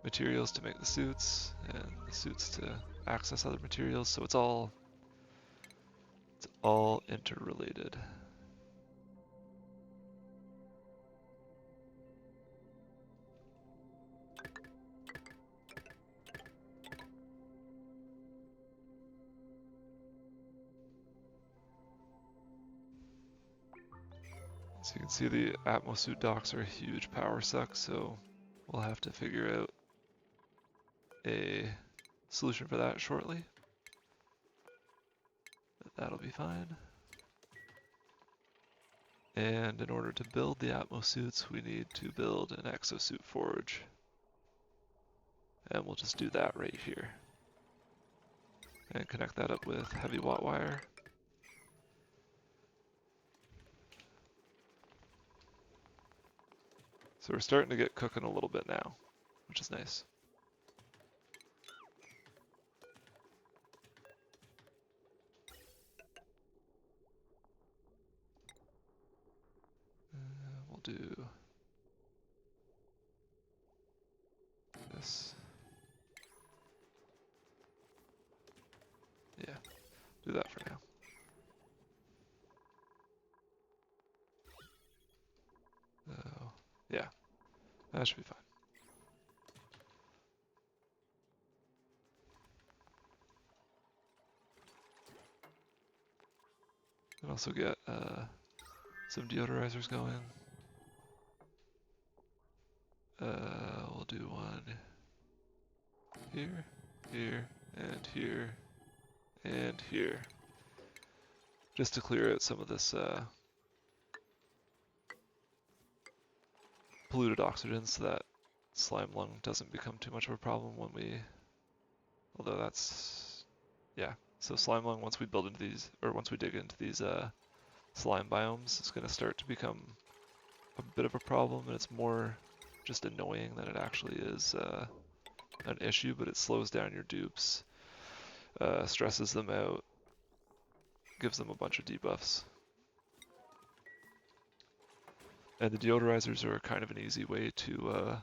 S1: materials to make the suits, and the suits to access other materials, so it's all interrelated. So you can see the Atmo suit docks are a huge power suck, so we'll have to figure out a solution for that shortly. But that'll be fine. And in order to build the Atmo suits, we need to build an exosuit forge. And we'll just do that right here. And connect that up with heavy watt wire. So we're starting to get cooking a little bit now, which is nice. We'll do this. Yeah, do that for now. Yeah, that should be fine. And also get some deodorizers going. We'll do one here, here, and here, and here, just to clear out some of this polluted oxygen so that slime lung doesn't become too much of a problem when we, although that's, yeah. So slime lung, once we build into these, or once we dig into these slime biomes, it's going to start to become a bit of a problem, and it's more just annoying than it actually is an issue, but it slows down your dupes, stresses them out, gives them a bunch of debuffs. And the deodorizers are kind of an easy way to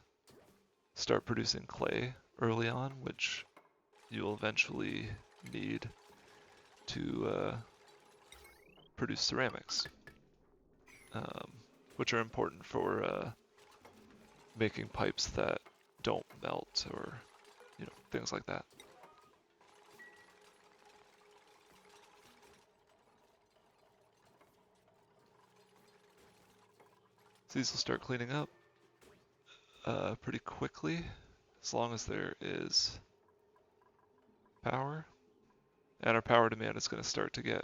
S1: start producing clay early on, which you'll eventually need to produce ceramics, which are important for making pipes that don't melt, or things like that. So these will start cleaning up pretty quickly, as long as there is power. And our power demand is going to start to get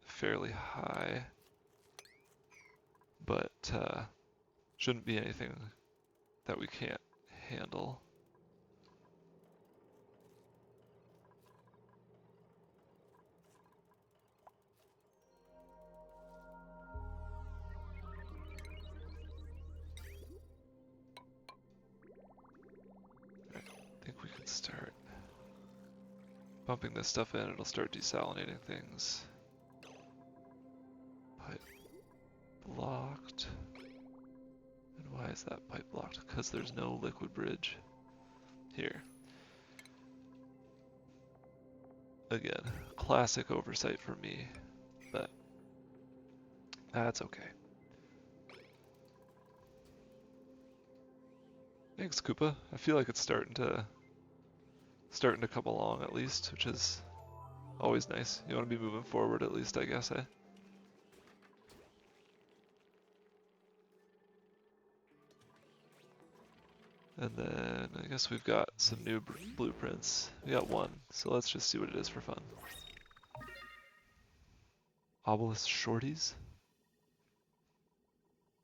S1: fairly high, but shouldn't be anything that we can't handle. I think we can start pumping this stuff in. It'll start desalinating things. Pipe blocked. And why is that pipe blocked? Because there's no liquid bridge here. Again, classic oversight for me, but that's okay. Thanks, Koopa. I feel like it's starting to come along at least, which is always nice. You want to be moving forward at least, I guess, eh? And then I guess we've got some new blueprints. We got one, so let's just see what it is for fun. Obelisk shorties?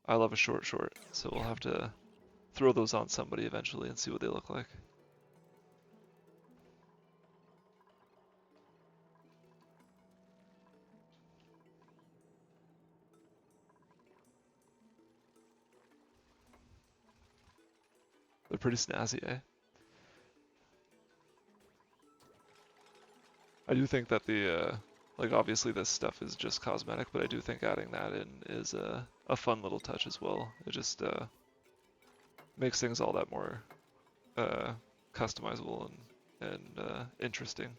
S1: I love a short, so we'll have to throw those on somebody eventually and see what they look like. They're pretty snazzy, eh? I do think that the, like obviously this stuff is just cosmetic, but I do think adding that in is a fun little touch as well. It just makes things all that more customizable and interesting.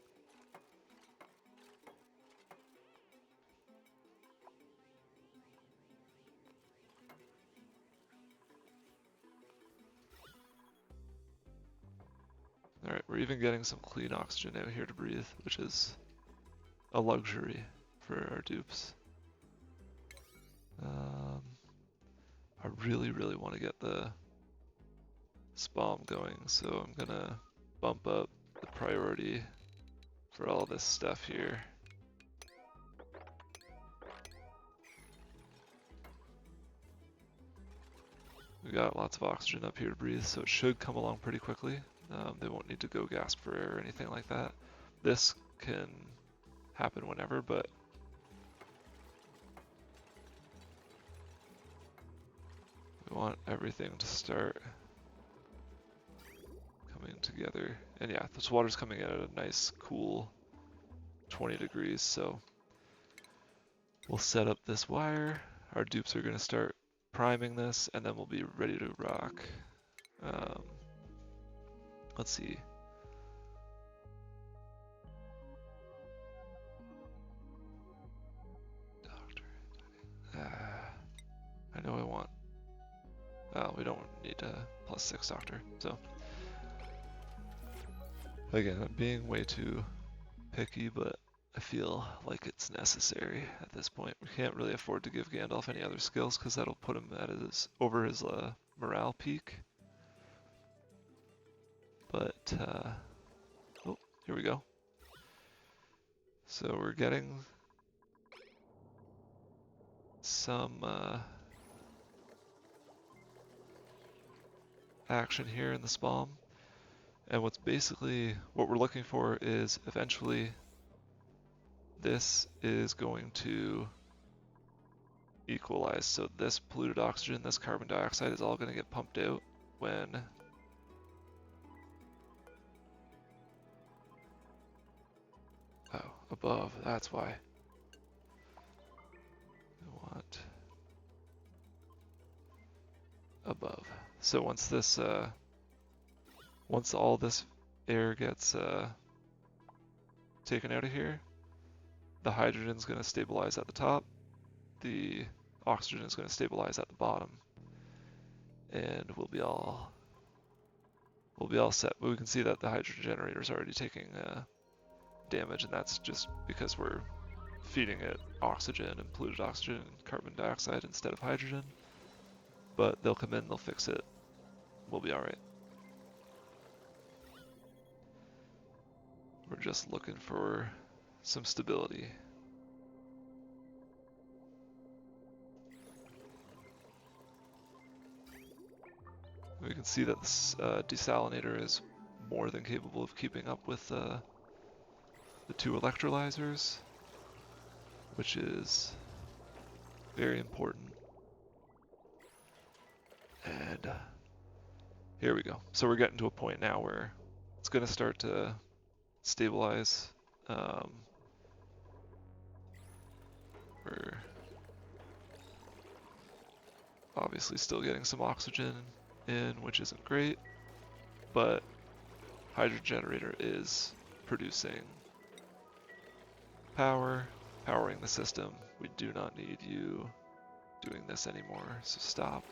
S1: Alright, we're even getting some clean oxygen out here to breathe, which is a luxury for our dupes. I really want to get the SPOM going, so I'm gonna bump up the priority for all this stuff here. We got lots of oxygen up here to breathe, so it should come along pretty quickly. They won't need to go gasp for air or anything like that. This can happen whenever, but we want everything to start coming together. And yeah, this water's coming in at a nice, cool 20 degrees, so we'll set up this wire. Our dupes are going to start priming this, and then we'll be ready to rock. Let's see. Doctor. I know I want. We don't need a +6 doctor, so. Again, I'm being way too picky, but I feel like it's necessary at this point. We can't really afford to give Gandalf any other skills because that'll put him at over his morale peak. But, oh, here we go. So we're getting some action here in the SPOM. And what we're looking for is eventually this is going to equalize. So this polluted oxygen, this carbon dioxide is all going to get pumped out when above, that's why. I want above. So once all this air gets taken out of here, the hydrogen is going to stabilize at the top, the oxygen is going to stabilize at the bottom, and we'll be all set. But we can see that the hydrogen generator is already taking damage, and that's just because we're feeding it oxygen and polluted oxygen and carbon dioxide instead of hydrogen. But they'll come in, they'll fix it, we'll be alright. We're just looking for some stability. We can see that this desalinator is more than capable of keeping up with the two electrolyzers, which is very important. And here we go. So we're getting to a point now where it's going to start to stabilize. We're obviously still getting some oxygen in, which isn't great, but hydrogen generator is producing power, powering the system. We do not need you doing this anymore, so stop.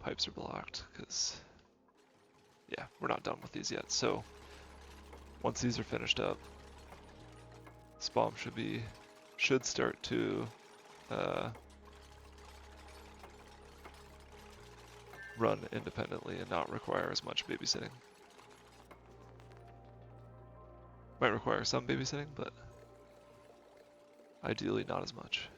S1: Pipes are blocked because, yeah, we're not done with these yet. So once these are finished up, SPOM should start to run independently and not require as much babysitting. Might require some babysitting, but ideally not as much.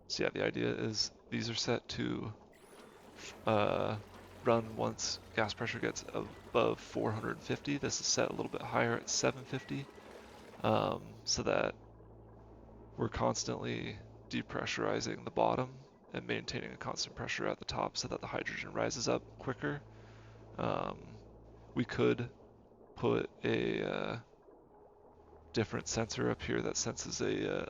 S1: So yeah, the idea is these are set to run once gas pressure gets above 450. This is set a little bit higher at 750, so that we're constantly depressurizing the bottom and maintaining a constant pressure at the top so that the hydrogen rises up quicker. We could put a different sensor up here that senses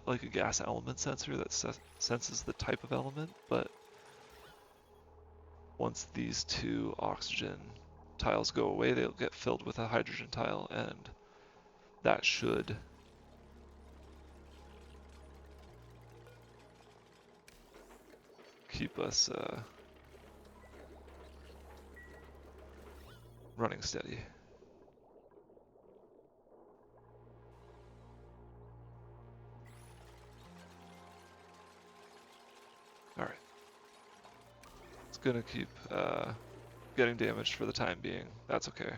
S1: like a gas element sensor that senses the type of element, but once these two oxygen tiles go away, they'll get filled with a hydrogen tile, and that should keep us running steady. Alright. It's gonna keep getting damaged for the time being. That's okay.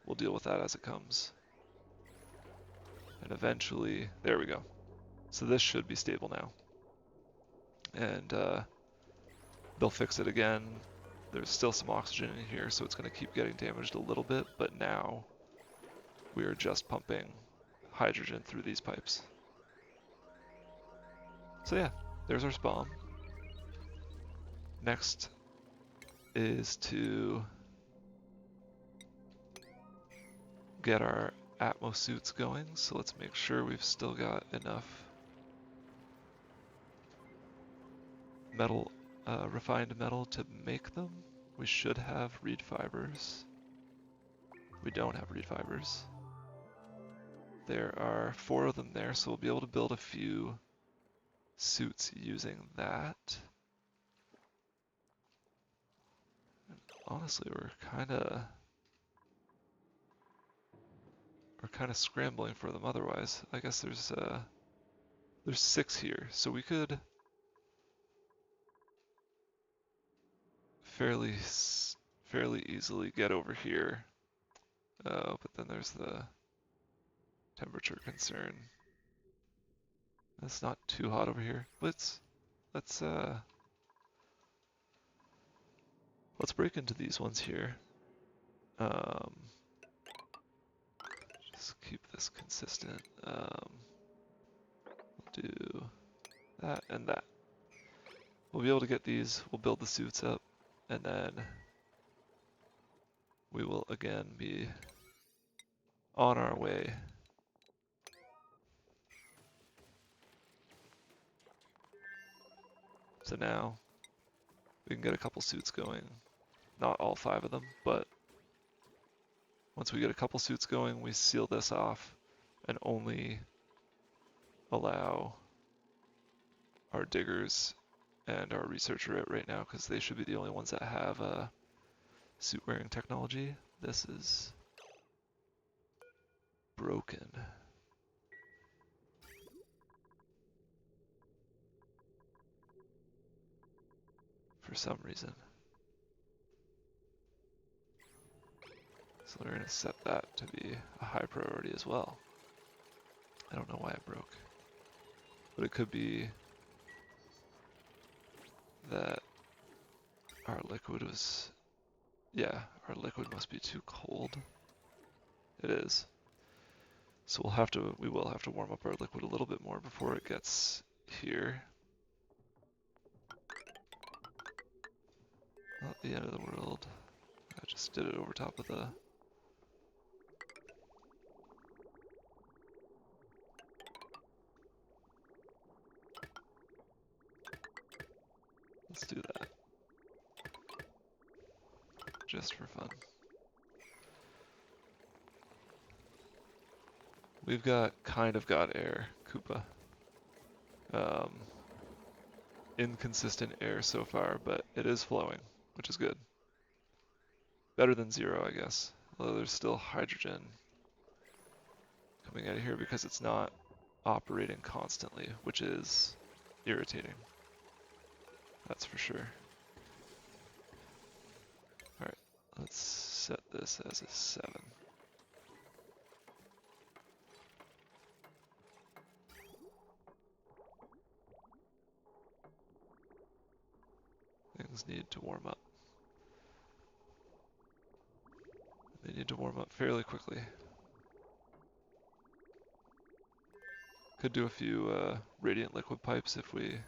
S1: We'll deal with that as it comes. And eventually, there we go. So this should be stable now. And they'll fix it again. There's still some oxygen in here, so it's going to keep getting damaged a little bit, but now we are just pumping hydrogen through these pipes. So yeah, there's our SPOM. Next is to get our Atmo suits going, so let's make sure we've still got enough metal, refined metal to make them. We should have reed fibers. We don't have reed fibers. There are 4 of them there, so we'll be able to build a few suits using that. honestly, we're kind of scrambling for them otherwise. I guess there's 6 here, so we could fairly easily get over here. But then there's the temperature concern. It's not too hot over here. Let's break into these ones here. Just keep this consistent. We'll do that and that. We'll be able to get these. We'll build the suits up, and then we will again be on our way. So now we can get a couple suits going. Not all 5 of them, but once we get a couple suits going, we seal this off and only allow our diggers and our researcher right now, because they should be the only ones that have suit wearing technology. This is broken. For some reason. So we're going to set that to be a high priority as well. I don't know why it broke. But it could be that our liquid was... Yeah, our liquid must be too cold. It is. So we will have to warm up our liquid a little bit more before it gets here. Not the end of the world. I just did it over top of the... Let's do that. Just for fun. We've kind of got air, Koopa. Inconsistent air so far, but it is flowing, which is good. Better than 0, I guess. Although there's still hydrogen coming out of here because it's not operating constantly, which is irritating. That's for sure. Alright, let's set this as a 7. Things need to warm up. They need to warm up fairly quickly. Could do a few radiant liquid pipes if we...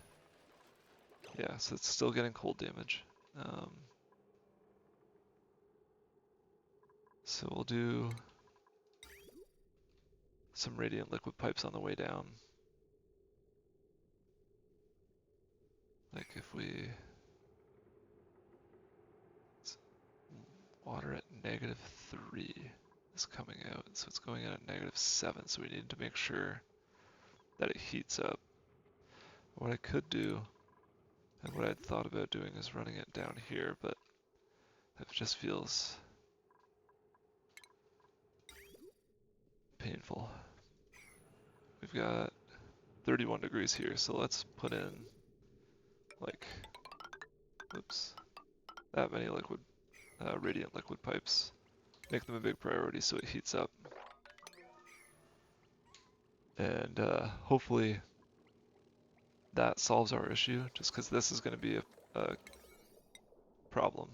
S1: Yeah, so it's still getting cold damage. So we'll do some radiant liquid pipes on the way down. Like if we... Water at -3 is coming out, so it's going out at -7, so we need to make sure that it heats up. What I could do, and what I'd thought about doing, is running it down here, but it just feels painful. We've got 31 degrees here, so let's put in, like, oops, that many radiant liquid pipes. Make them a big priority so it heats up. And hopefully that solves our issue, just because this is going to be a problem.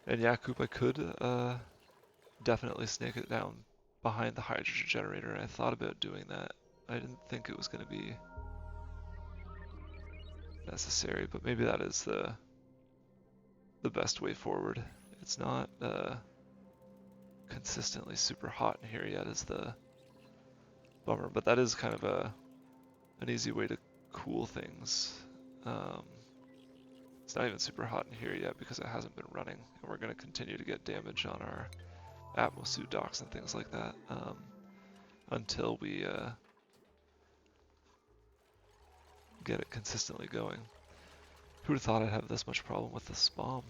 S1: And yeah, Koopa could definitely snake it down behind the hydrogen generator. I thought about doing that. I didn't think it was going to be necessary, but maybe that is the best way forward. It's not consistently super hot in here yet is the bummer, but that is kind of an easy way to cool things. It's not even super hot in here yet because it hasn't been running, and we're going to continue to get damage on our Atmo suit docks and things like that until we get it consistently going. Who would have thought I'd have this much problem with the SPOM?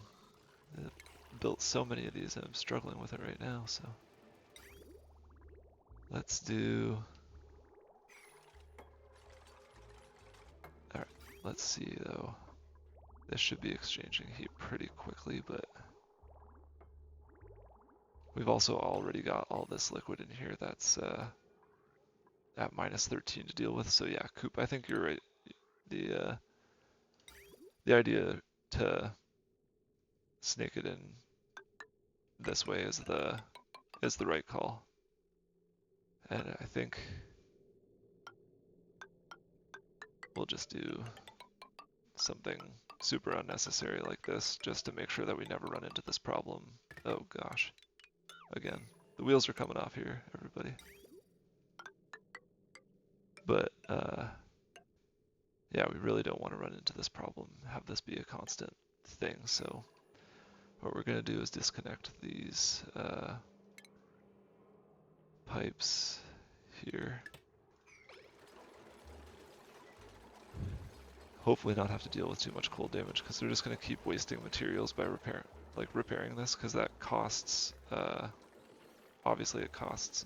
S1: I built so many of these and I'm struggling with it right now, so. Let's do... Alright, let's see though. This should be exchanging heat pretty quickly, but we've also already got all this liquid in here that's at minus 13 to deal with. So yeah, Coop, I think you're right. The idea to snake it in this way is the right call. And I think we'll just do something super unnecessary like this just to make sure that we never run into this problem. Oh gosh. Again, the wheels are coming off here, everybody. But yeah, we really don't want to run into this problem, have this be a constant thing. So what we're going to do is disconnect these pipes here. Hopefully not have to deal with too much cold damage, because they're just going to keep wasting materials by repairing this, because that costs, obviously it costs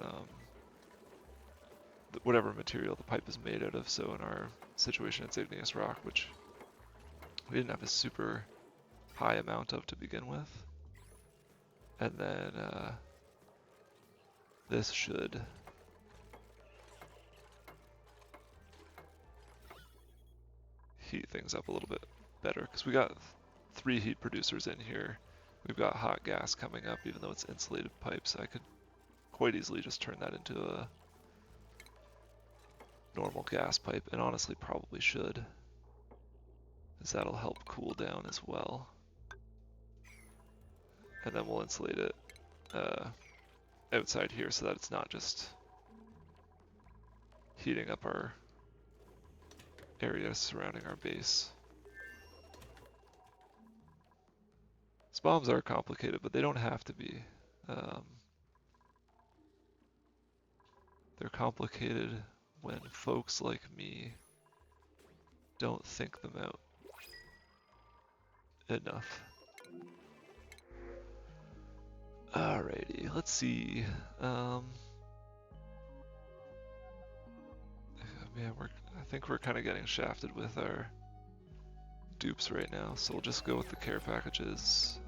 S1: whatever material the pipe is made out of. So in our situation it's igneous rock, which we didn't have a super high amount of to begin with. And then this should heat things up a little bit better, because we got 3 heat producers in here. We've got hot gas coming up, even though it's insulated pipes. I could quite easily just turn that into a normal gas pipe, and honestly probably should, because that'll help cool down as well. And then we'll insulate it outside here so that it's not just heating up our area surrounding our base. SPOMs are complicated, but they don't have to be. They're complicated when folks like me don't think them out enough. Alrighty, let's see. Yeah, I think we're kind of getting shafted with our dupes right now, so we'll just go with the care packages.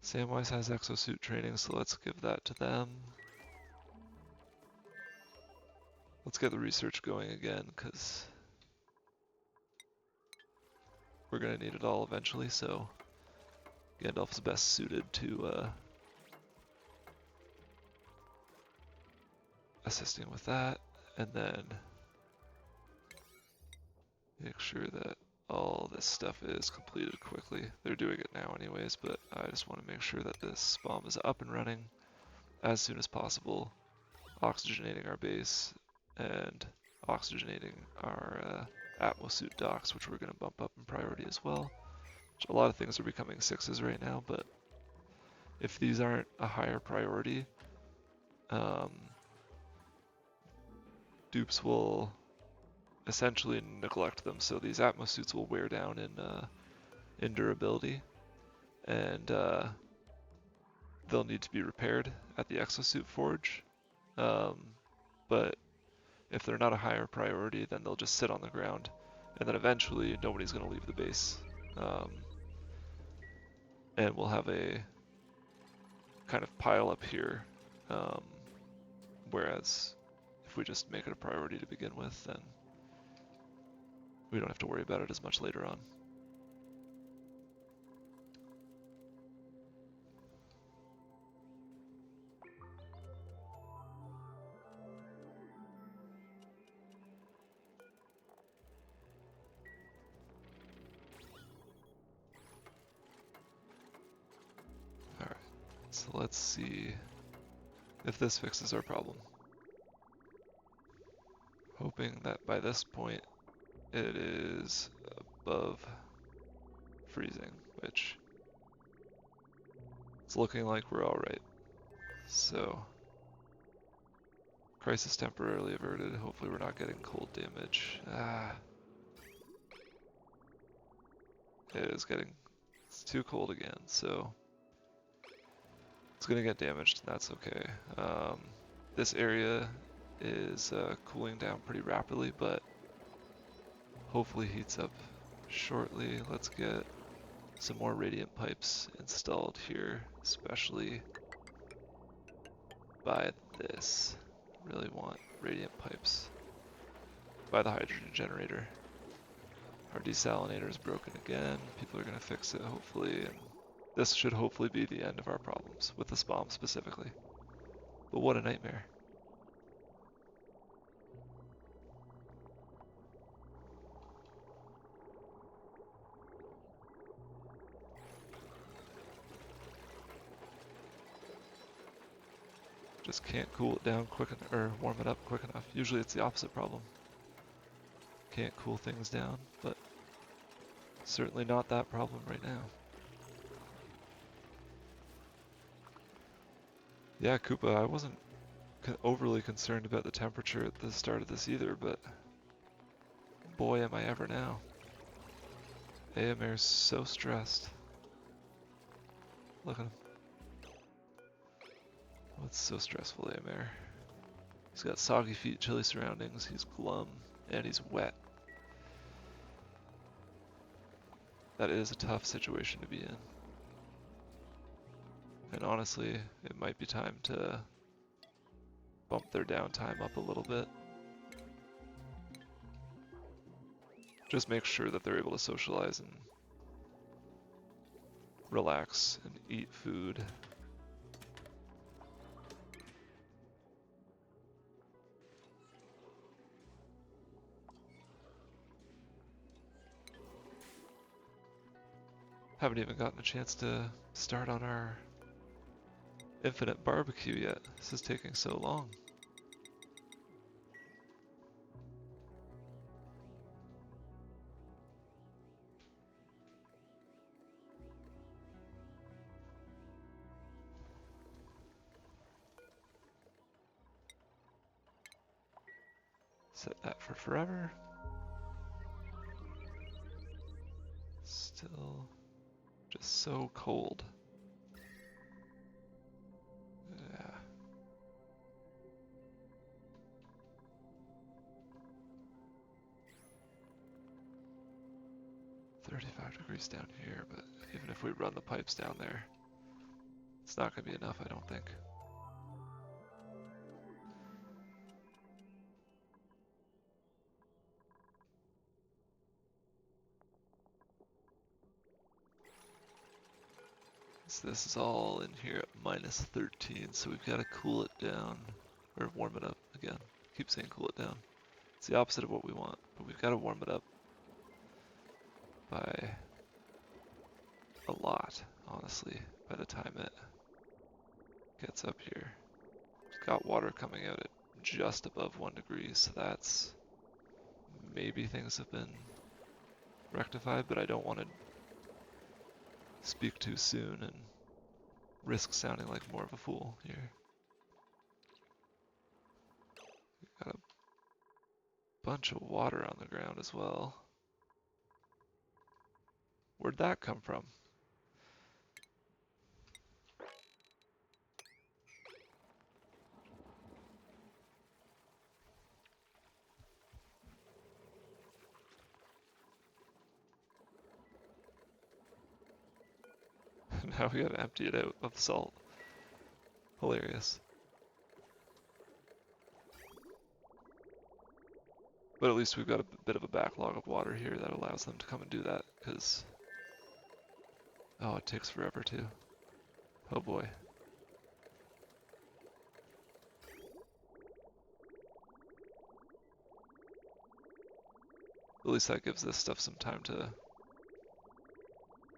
S1: Samwise has exosuit training, so let's give that to them. Let's get the research going again, because we're going to need it all eventually, so Gandalf's best suited to assisting with that, and then make sure that all this stuff is completed quickly. They're doing it now anyways, but I just want to make sure that this SPOM is up and running as soon as possible, oxygenating our base and oxygenating our Atmo suit docks, which we're going to bump up in priority as well. A lot of things are becoming 6s right now, but if these aren't a higher priority, dupes will essentially neglect them. So these Atmo suits will wear down in durability, and they'll need to be repaired at the exosuit forge. But if they're not a higher priority, then they'll just sit on the ground, and then eventually nobody's going to leave the base. And we'll have a kind of pile up here, whereas if we just make it a priority to begin with, then we don't have to worry about it as much later on. Alright, so let's see if this fixes our problem. Hoping that by this point it is above freezing, which it's looking like we're alright. So Crisis temporarily averted. Hopefully we're not getting cold damage. It's too cold again, so it's gonna get damaged, and that's okay. This area is cooling down pretty rapidly, but hopefully heats up shortly. Let's get some more radiant pipes installed here, especially by this. Really want radiant pipes by the hydrogen generator. Our desalinator is broken again. People are going to fix it, hopefully, and this should hopefully be the end of our problems, with the SPOM specifically. But what a nightmare. Just can't cool it down quick enough, or warm it up quick enough. Usually it's the opposite problem. Can't cool things down, but certainly not that problem right now. Yeah, Koopa, I wasn't overly concerned about the temperature at the start of this either, but boy am I ever now. AMR's so stressed. Look at him. What's so stressful, AMR? He's got soggy feet, chilly surroundings, he's glum, and he's wet. That is a tough situation to be in. And honestly, it might be time to bump their downtime up a little bit. Just make sure that they're able to socialize and relax and eat food. Haven't even gotten a chance to start on our infinite barbecue yet. This is taking so long. Set that for forever. Still just so cold. Yeah. 35 degrees down here, but even if we run the pipes down there, it's not going to be enough, I don't think. So this is all in here at minus 13, so we've got to cool it down, or warm it up again. Keep saying cool it down. It's the opposite of what we want, but we've got to warm it up by a lot, honestly, by the time it gets up here. It's got water coming out at just above 1 degree, so that's maybe things have been rectified, but I don't want to speak too soon and risk sounding like more of a fool here. We've got a bunch of water on the ground as well. Where'd that come from? Now we gotta empty it out of salt. Hilarious. But at least we've got a bit of a backlog of water here that allows them to come and do that, because... oh, it takes forever too. Oh boy. At least that gives this stuff some time to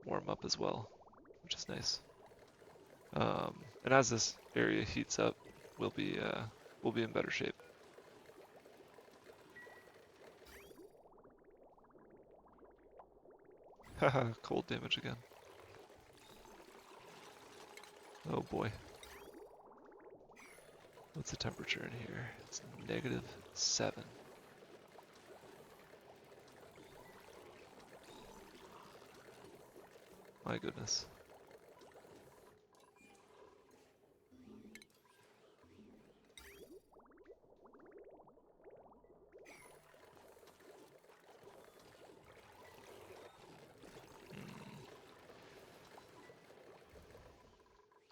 S1: warm up as well, which is nice. And as this area heats up, we'll be in better shape. Haha, cold damage again. Oh boy. What's the temperature in here? It's -7. My goodness.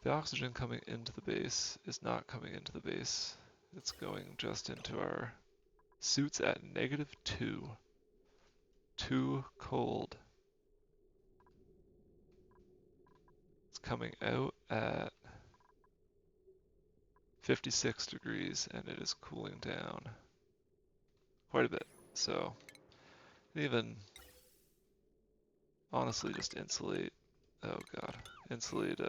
S1: The oxygen coming into the base is not coming into the base. It's going just into our suits at -2. Too cold. It's coming out at 56 degrees and it is cooling down quite a bit. So even honestly just insulate, oh god, insulate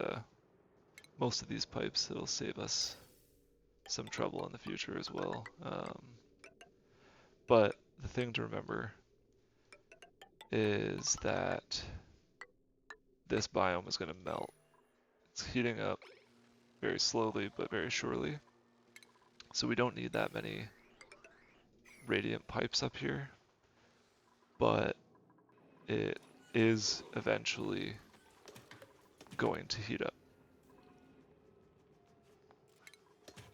S1: most of these pipes. It'll save us some trouble in the future as well. But the thing to remember is that this biome is going to melt. It's heating up very slowly but very surely. So we don't need that many radiant pipes up here, but it is eventually going to heat up.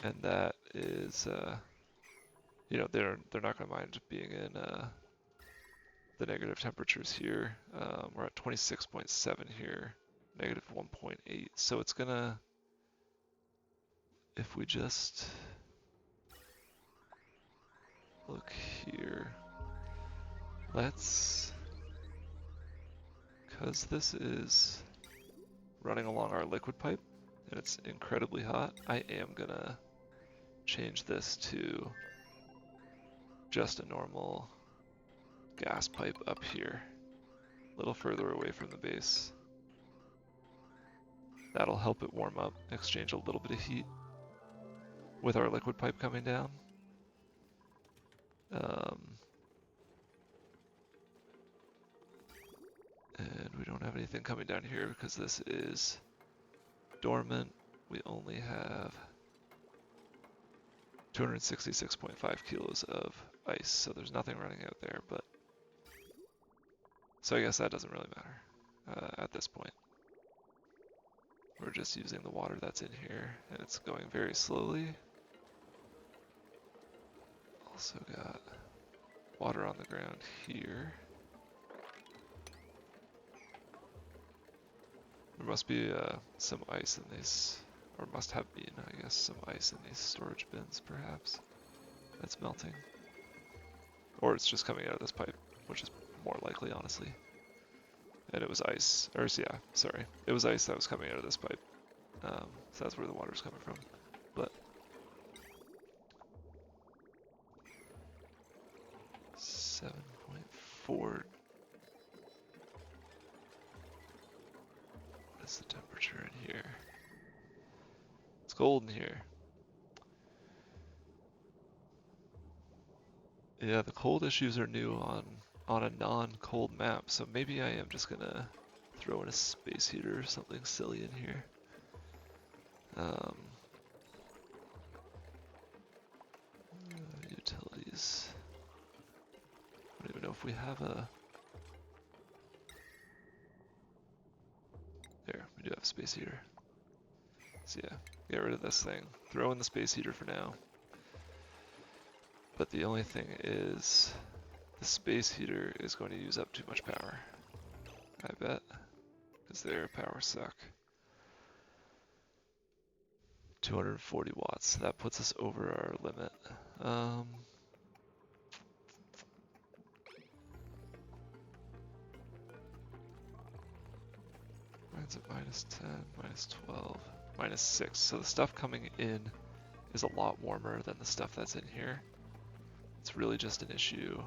S1: And that is, you know, they're not going to mind being in the negative temperatures here. We're at 26.7 here, -1.8. So it's gonna, if we just look here, let's, because this is running along our liquid pipe and it's incredibly hot, I am gonna change this to just a normal gas pipe up here, a little further away from the base. That'll help it warm up, exchange a little bit of heat with our liquid pipe coming down. And we don't have anything coming down here because this is dormant. We only have 266.5 kilos of ice, so there's nothing running out there, but so I guess that doesn't really matter at this point. We're just using the water that's in here, and it's going very slowly. Also got water on the ground here. There must be some ice in these, or must have been, I guess, some ice in these storage bins, perhaps. That's melting. Or it's just coming out of this pipe, which is more likely, honestly. And it was ice, or yeah, sorry. It was ice that was coming out of this pipe. So that's where the water's coming from. But 7.4. What is the temperature in here? It's cold in here. Yeah, the cold issues are new on a non-cold map, so maybe I am just gonna throw in a space heater or something silly in here. Utilities. I don't even know if we have a... There, we do have a space heater. So yeah, get rid of this thing. Throw in the space heater for now. But the only thing is, the space heater is going to use up too much power. I bet. Because their power suck. 240 watts. That puts us over our limit. Mine's at -10, -12, -6. So the stuff coming in is a lot warmer than the stuff that's in here. It's really just an issue.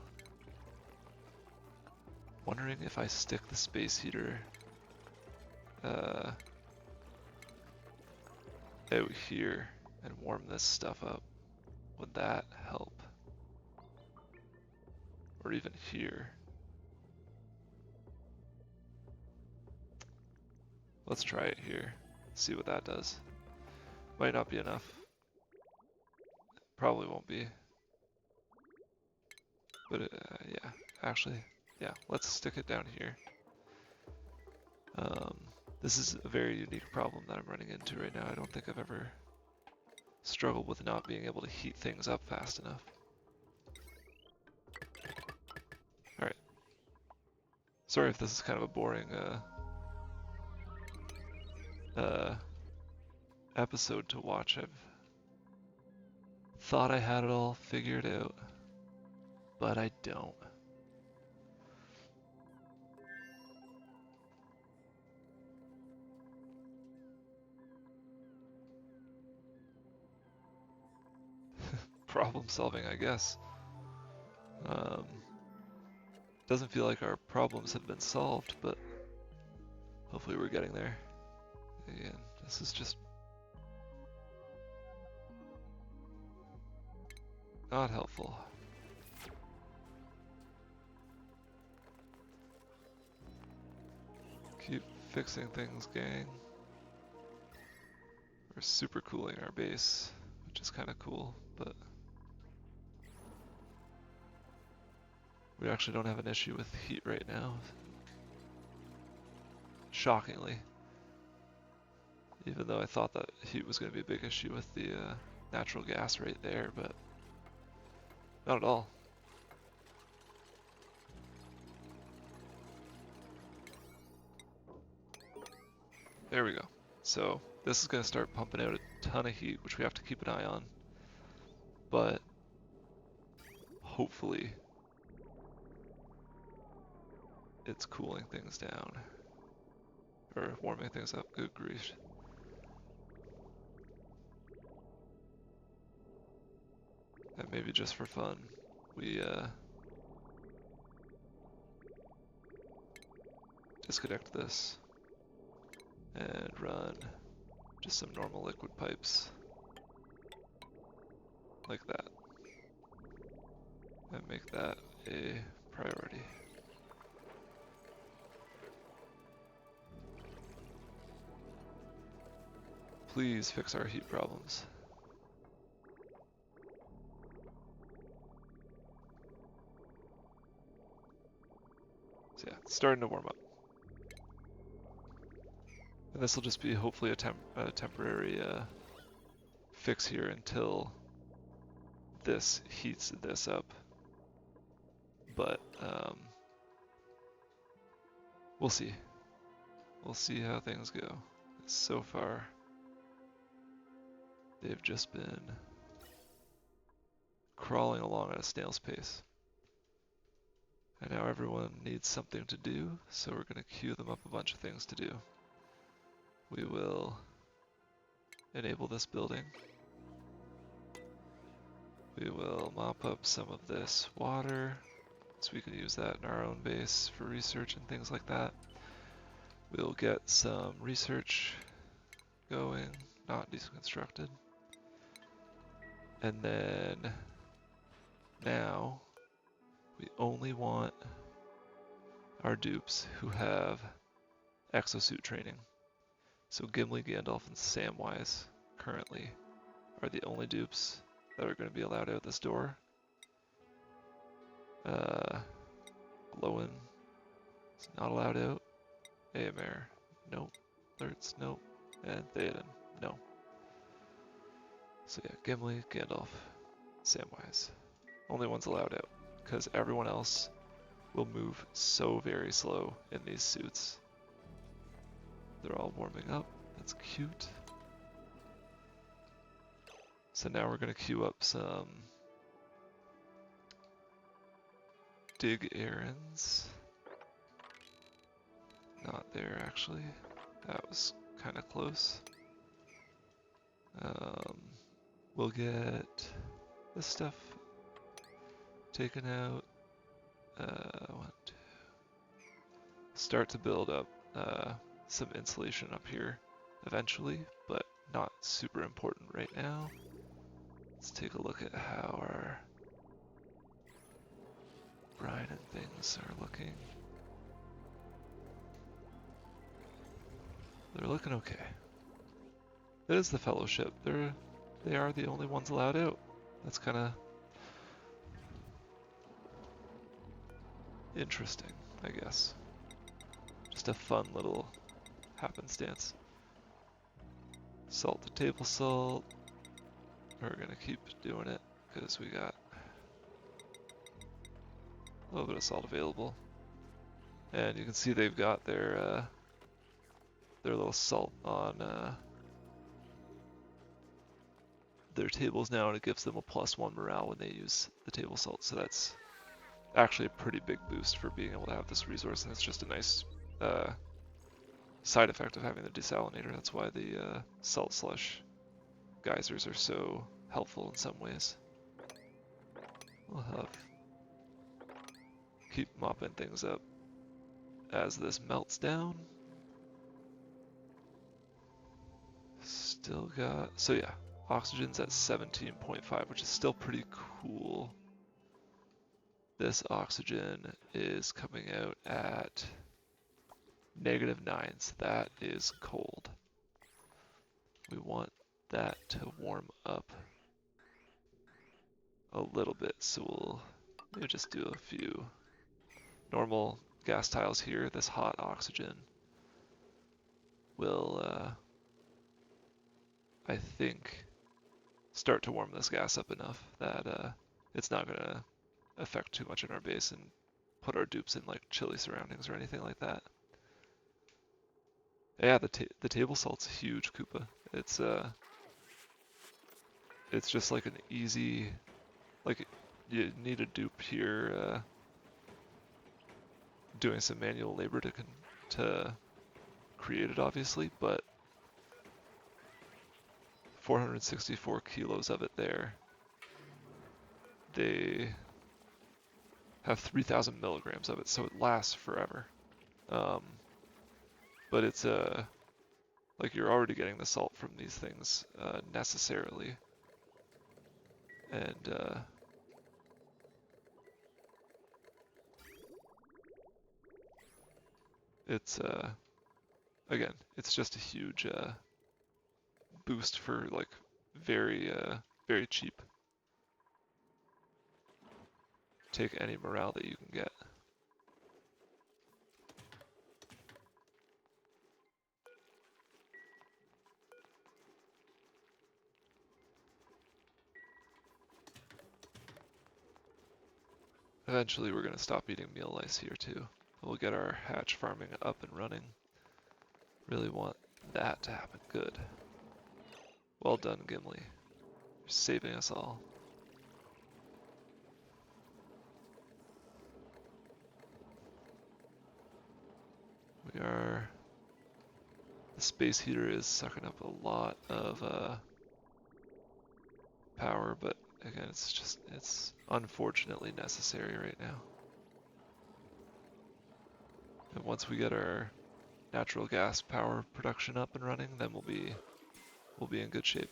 S1: Wondering if I stick the space heater out here and warm this stuff up, would that help? Or even here. Let's try it here, see what that does. Might not be enough. Probably won't be. But yeah, actually, yeah, let's stick it down here. This is a very unique problem that I'm running into right now. I don't think I've ever struggled with not being able to heat things up fast enough. Alright. Sorry if this is kind of a boring episode to watch. I've thought I had it all figured out, but I don't. Problem solving, I guess. Doesn't feel like our problems have been solved, but hopefully we're getting there. Again, this is just not helpful. Keep fixing things, gang. We're super cooling our base, which is kind of cool, but we actually don't have an issue with heat right now. Shockingly. Even though I thought that heat was going to be a big issue with the natural gas right there, but not at all. There we go. So this is going to start pumping out a ton of heat, which we have to keep an eye on. But hopefully it's cooling things down. Or warming things up, good grief. And maybe just for fun, we disconnect this and run just some normal liquid pipes like that and make that a priority. Please fix our heat problems. So yeah, it's starting to warm up. And this will just be hopefully a temporary fix here until this heats this up. But we'll see. We'll see how things go. So far, they've just been crawling along at a snail's pace. And now everyone needs something to do, so we're going to queue them up a bunch of things to do. We will enable this building. We will mop up some of this water, so we can use that in our own base for research and things like that. We'll get some research going, not deconstructed. And then now we only want our dupes who have exosuit training. So Gimli, Gandalf, and Samwise currently are the only dupes that are going to be allowed out this door. Glowin is not allowed out. Aemir, nope. Lurtz, nope. And Theoden, no. So yeah, Gimli, Gandalf, Samwise. Only ones allowed out, because everyone else will move so very slow in these suits. They're all warming up. That's cute. So now we're going to queue up some dig errands. Not there, actually. That was kind of close. We'll get this stuff taken out. Start to build up some insulation up here eventually, but not super important right now. Let's take a look at how our brine and things are looking. They're looking okay. It is the Fellowship. They are the only ones allowed out. That's kind of interesting, I guess. Just a fun little happenstance. Salt to table salt. We're gonna keep doing it because we got a little bit of salt available. And you can see they've got their little salt on their tables now, and it gives them a +1 morale when they use the table salt. So that's actually a pretty big boost for being able to have this resource, and it's just a nice side effect of having the desalinator. That's why the salt slush geysers are so helpful in some ways. We'll keep mopping things up as this melts down. Still got, so yeah, oxygen's at 17.5, which is still pretty cool. This oxygen is coming out at -9, so that is cold. We want that to warm up a little bit, so we'll maybe just do a few normal gas tiles here. This hot oxygen will, I think, start to warm this gas up enough that it's not going to affect too much in our base and put our dupes in like chilly surroundings or anything like that. Yeah, the table salt's huge, Koopa. It's just like an easy, like you need a dupe here doing some manual labor to create it, obviously, but 464 kilos of it there. They have 3,000 milligrams of it, so it lasts forever. But it's like you're already getting the salt from these things necessarily, and it's again, it's just a huge boost for like very cheap. Take any morale that you can get. Eventually we're going to stop eating meal lice here too. We'll get our hatch farming up and running. Really want that to happen. Good. Well done, Gimli. You're saving us all. The space heater is sucking up a lot of power, but again, it's unfortunately necessary right now. And once we get our natural gas power production up and running, then we'll be in good shape.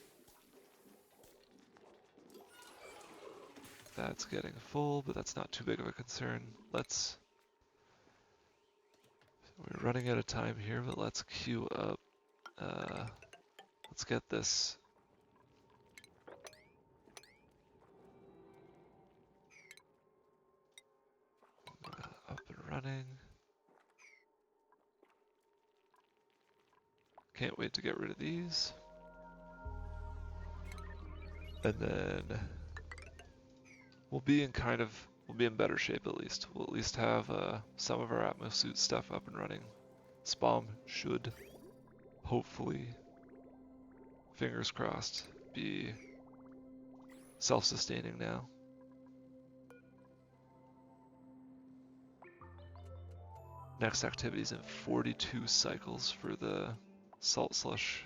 S1: That's getting full, but that's not too big of a concern. We're running out of time here, but let's queue up. Let's get this up and running. Can't wait to get rid of these. And then we'll be in better shape at least. We'll at least have some of our Atmo suit stuff up and running. SPOM should, hopefully, fingers crossed, be self-sustaining now. Next activity is in 42 cycles for the salt slush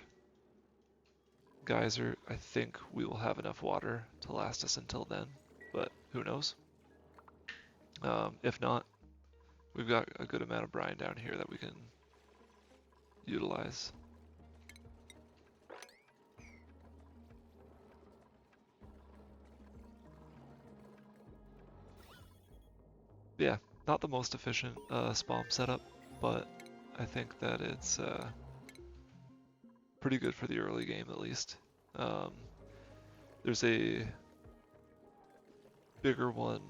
S1: geyser. I think we will have enough water to last us until then, but who knows? If not, we've got a good amount of brine down here that we can utilize. Yeah, not the most efficient SPOM setup, but I think that it's pretty good for the early game at least. There's a bigger one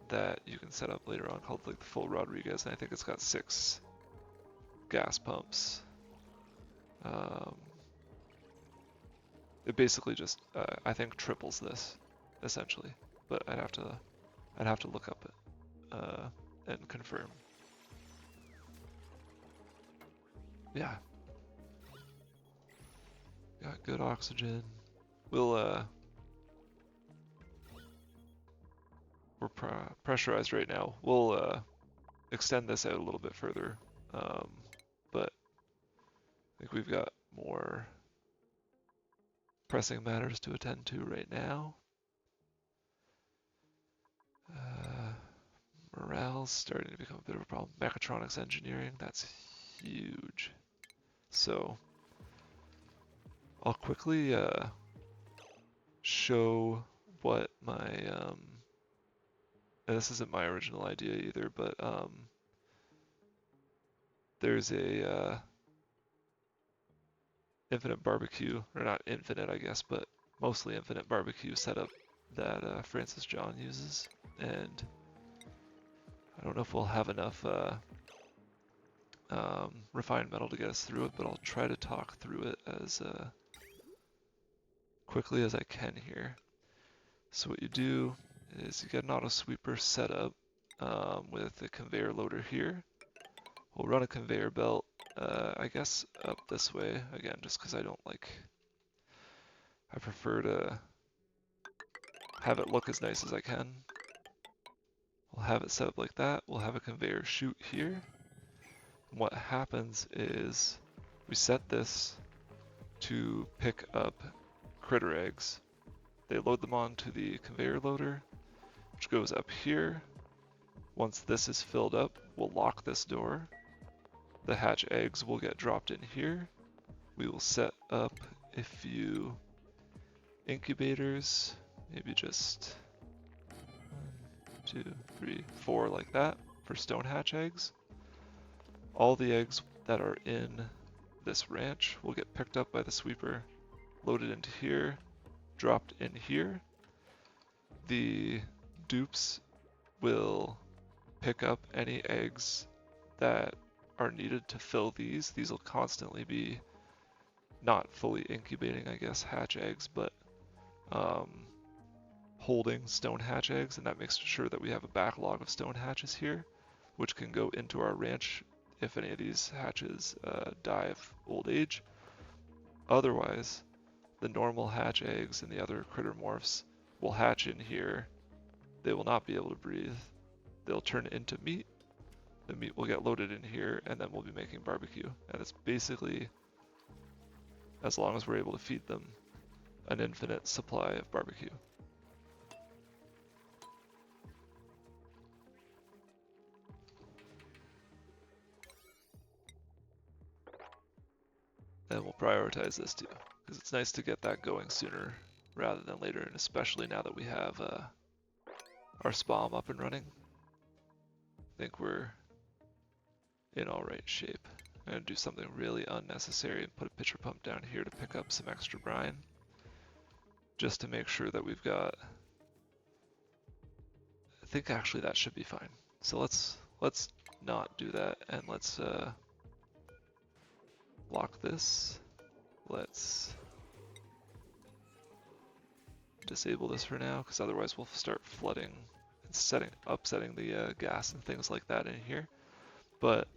S1: that you can set up later on called like the full Rodriguez, and I think it's got 6 gas pumps. It basically just I think triples this essentially, but I'd have to look up it and confirm. Yeah, got good oxygen. We're pressurized right now. We'll extend this out a little bit further, but I think we've got more pressing matters to attend to right now. Morale's starting to become a bit of a problem. Mechatronics engineering, that's huge. So I'll quickly show what my, and this isn't my original idea either, but there's a infinite barbecue, or not infinite I guess, but mostly infinite barbecue setup that Francis John uses, and I don't know if we'll have enough refined metal to get us through it, but I'll try to talk through it as quickly as I can here. So what you do is you get an auto sweeper set up with a conveyor loader here. We'll run a conveyor belt, I guess up this way, again, just because I prefer to have it look as nice as I can. We'll have it set up like that. We'll have a conveyor chute here. And what happens is we set this to pick up critter eggs. They load them onto the conveyor loader, which goes up here. Once this is filled up, we'll lock this door. The hatch eggs will get dropped in here. We will set up a few incubators, maybe just 1, 2, 3, 4 like that for stone hatch eggs. All the eggs that are in this ranch will get picked up by the sweeper, loaded into here, dropped in here. The dupes will pick up any eggs that are needed to fill these. These will constantly be not fully incubating, I guess, hatch eggs, but holding stone hatch eggs, and that makes sure that we have a backlog of stone hatches here, which can go into our ranch if any of these hatches die of old age. Otherwise, the normal hatch eggs and the other critter morphs will hatch in here. They will not be able to breathe. They'll turn into meat. The meat will get loaded in here, and then we'll be making barbecue. And it's basically, as long as we're able to feed them, an infinite supply of barbecue. And we'll prioritize this too, because it's nice to get that going sooner rather than later, and especially now that we have our SPOM up and running. I think we're in all right shape. I'm going to do something really unnecessary and put a pitcher pump down here to pick up some extra brine, just to make sure that we've got, I think actually that should be fine. So let's not do that, and let's lock this. Let's disable this for now, because otherwise we'll start flooding and upsetting the gas and things like that in here. But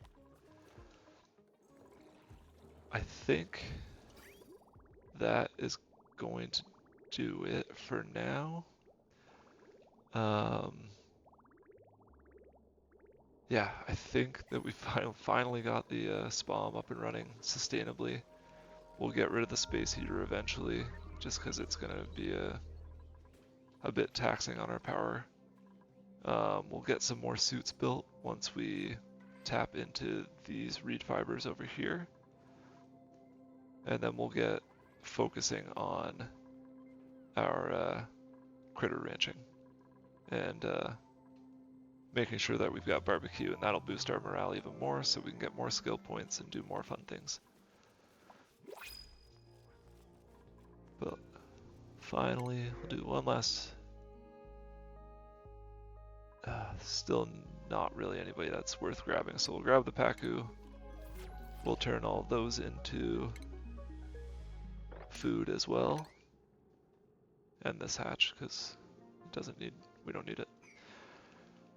S1: I think that is going to do it for now. Yeah, I think that we finally got the SPOM up and running sustainably. We'll get rid of the space heater eventually, just because it's going to be a bit taxing on our power. We'll get some more suits built once we tap into these reed fibers over here. And then we'll get focusing on our critter ranching and making sure that we've got barbecue, and that'll boost our morale even more so we can get more skill points and do more fun things. But finally, we'll do one last still not really anybody that's worth grabbing. So we'll grab the Paku. We'll turn all those into food as well. And this hatch, because we don't need it.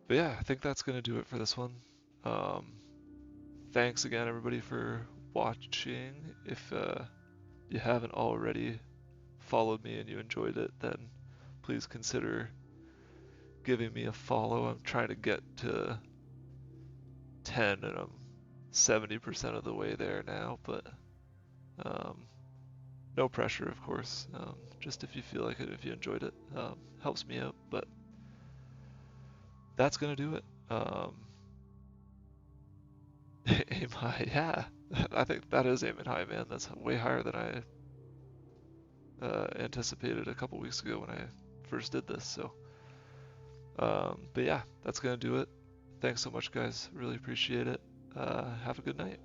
S1: But yeah, I think that's going to do it for this one. Thanks again, everybody, for watching. If you haven't already followed me and you enjoyed it, then please consider giving me a follow. I'm trying to get to 10 and I'm 70% of the way there now, but no pressure, of course. Just if you feel like it, if you enjoyed it, helps me out. But that's gonna do it. Aim high, yeah. I think that is aiming high, man. That's way higher than I anticipated a couple weeks ago when I first did this. So, but yeah, that's gonna do it. Thanks so much, guys. Really appreciate it. Have a good night.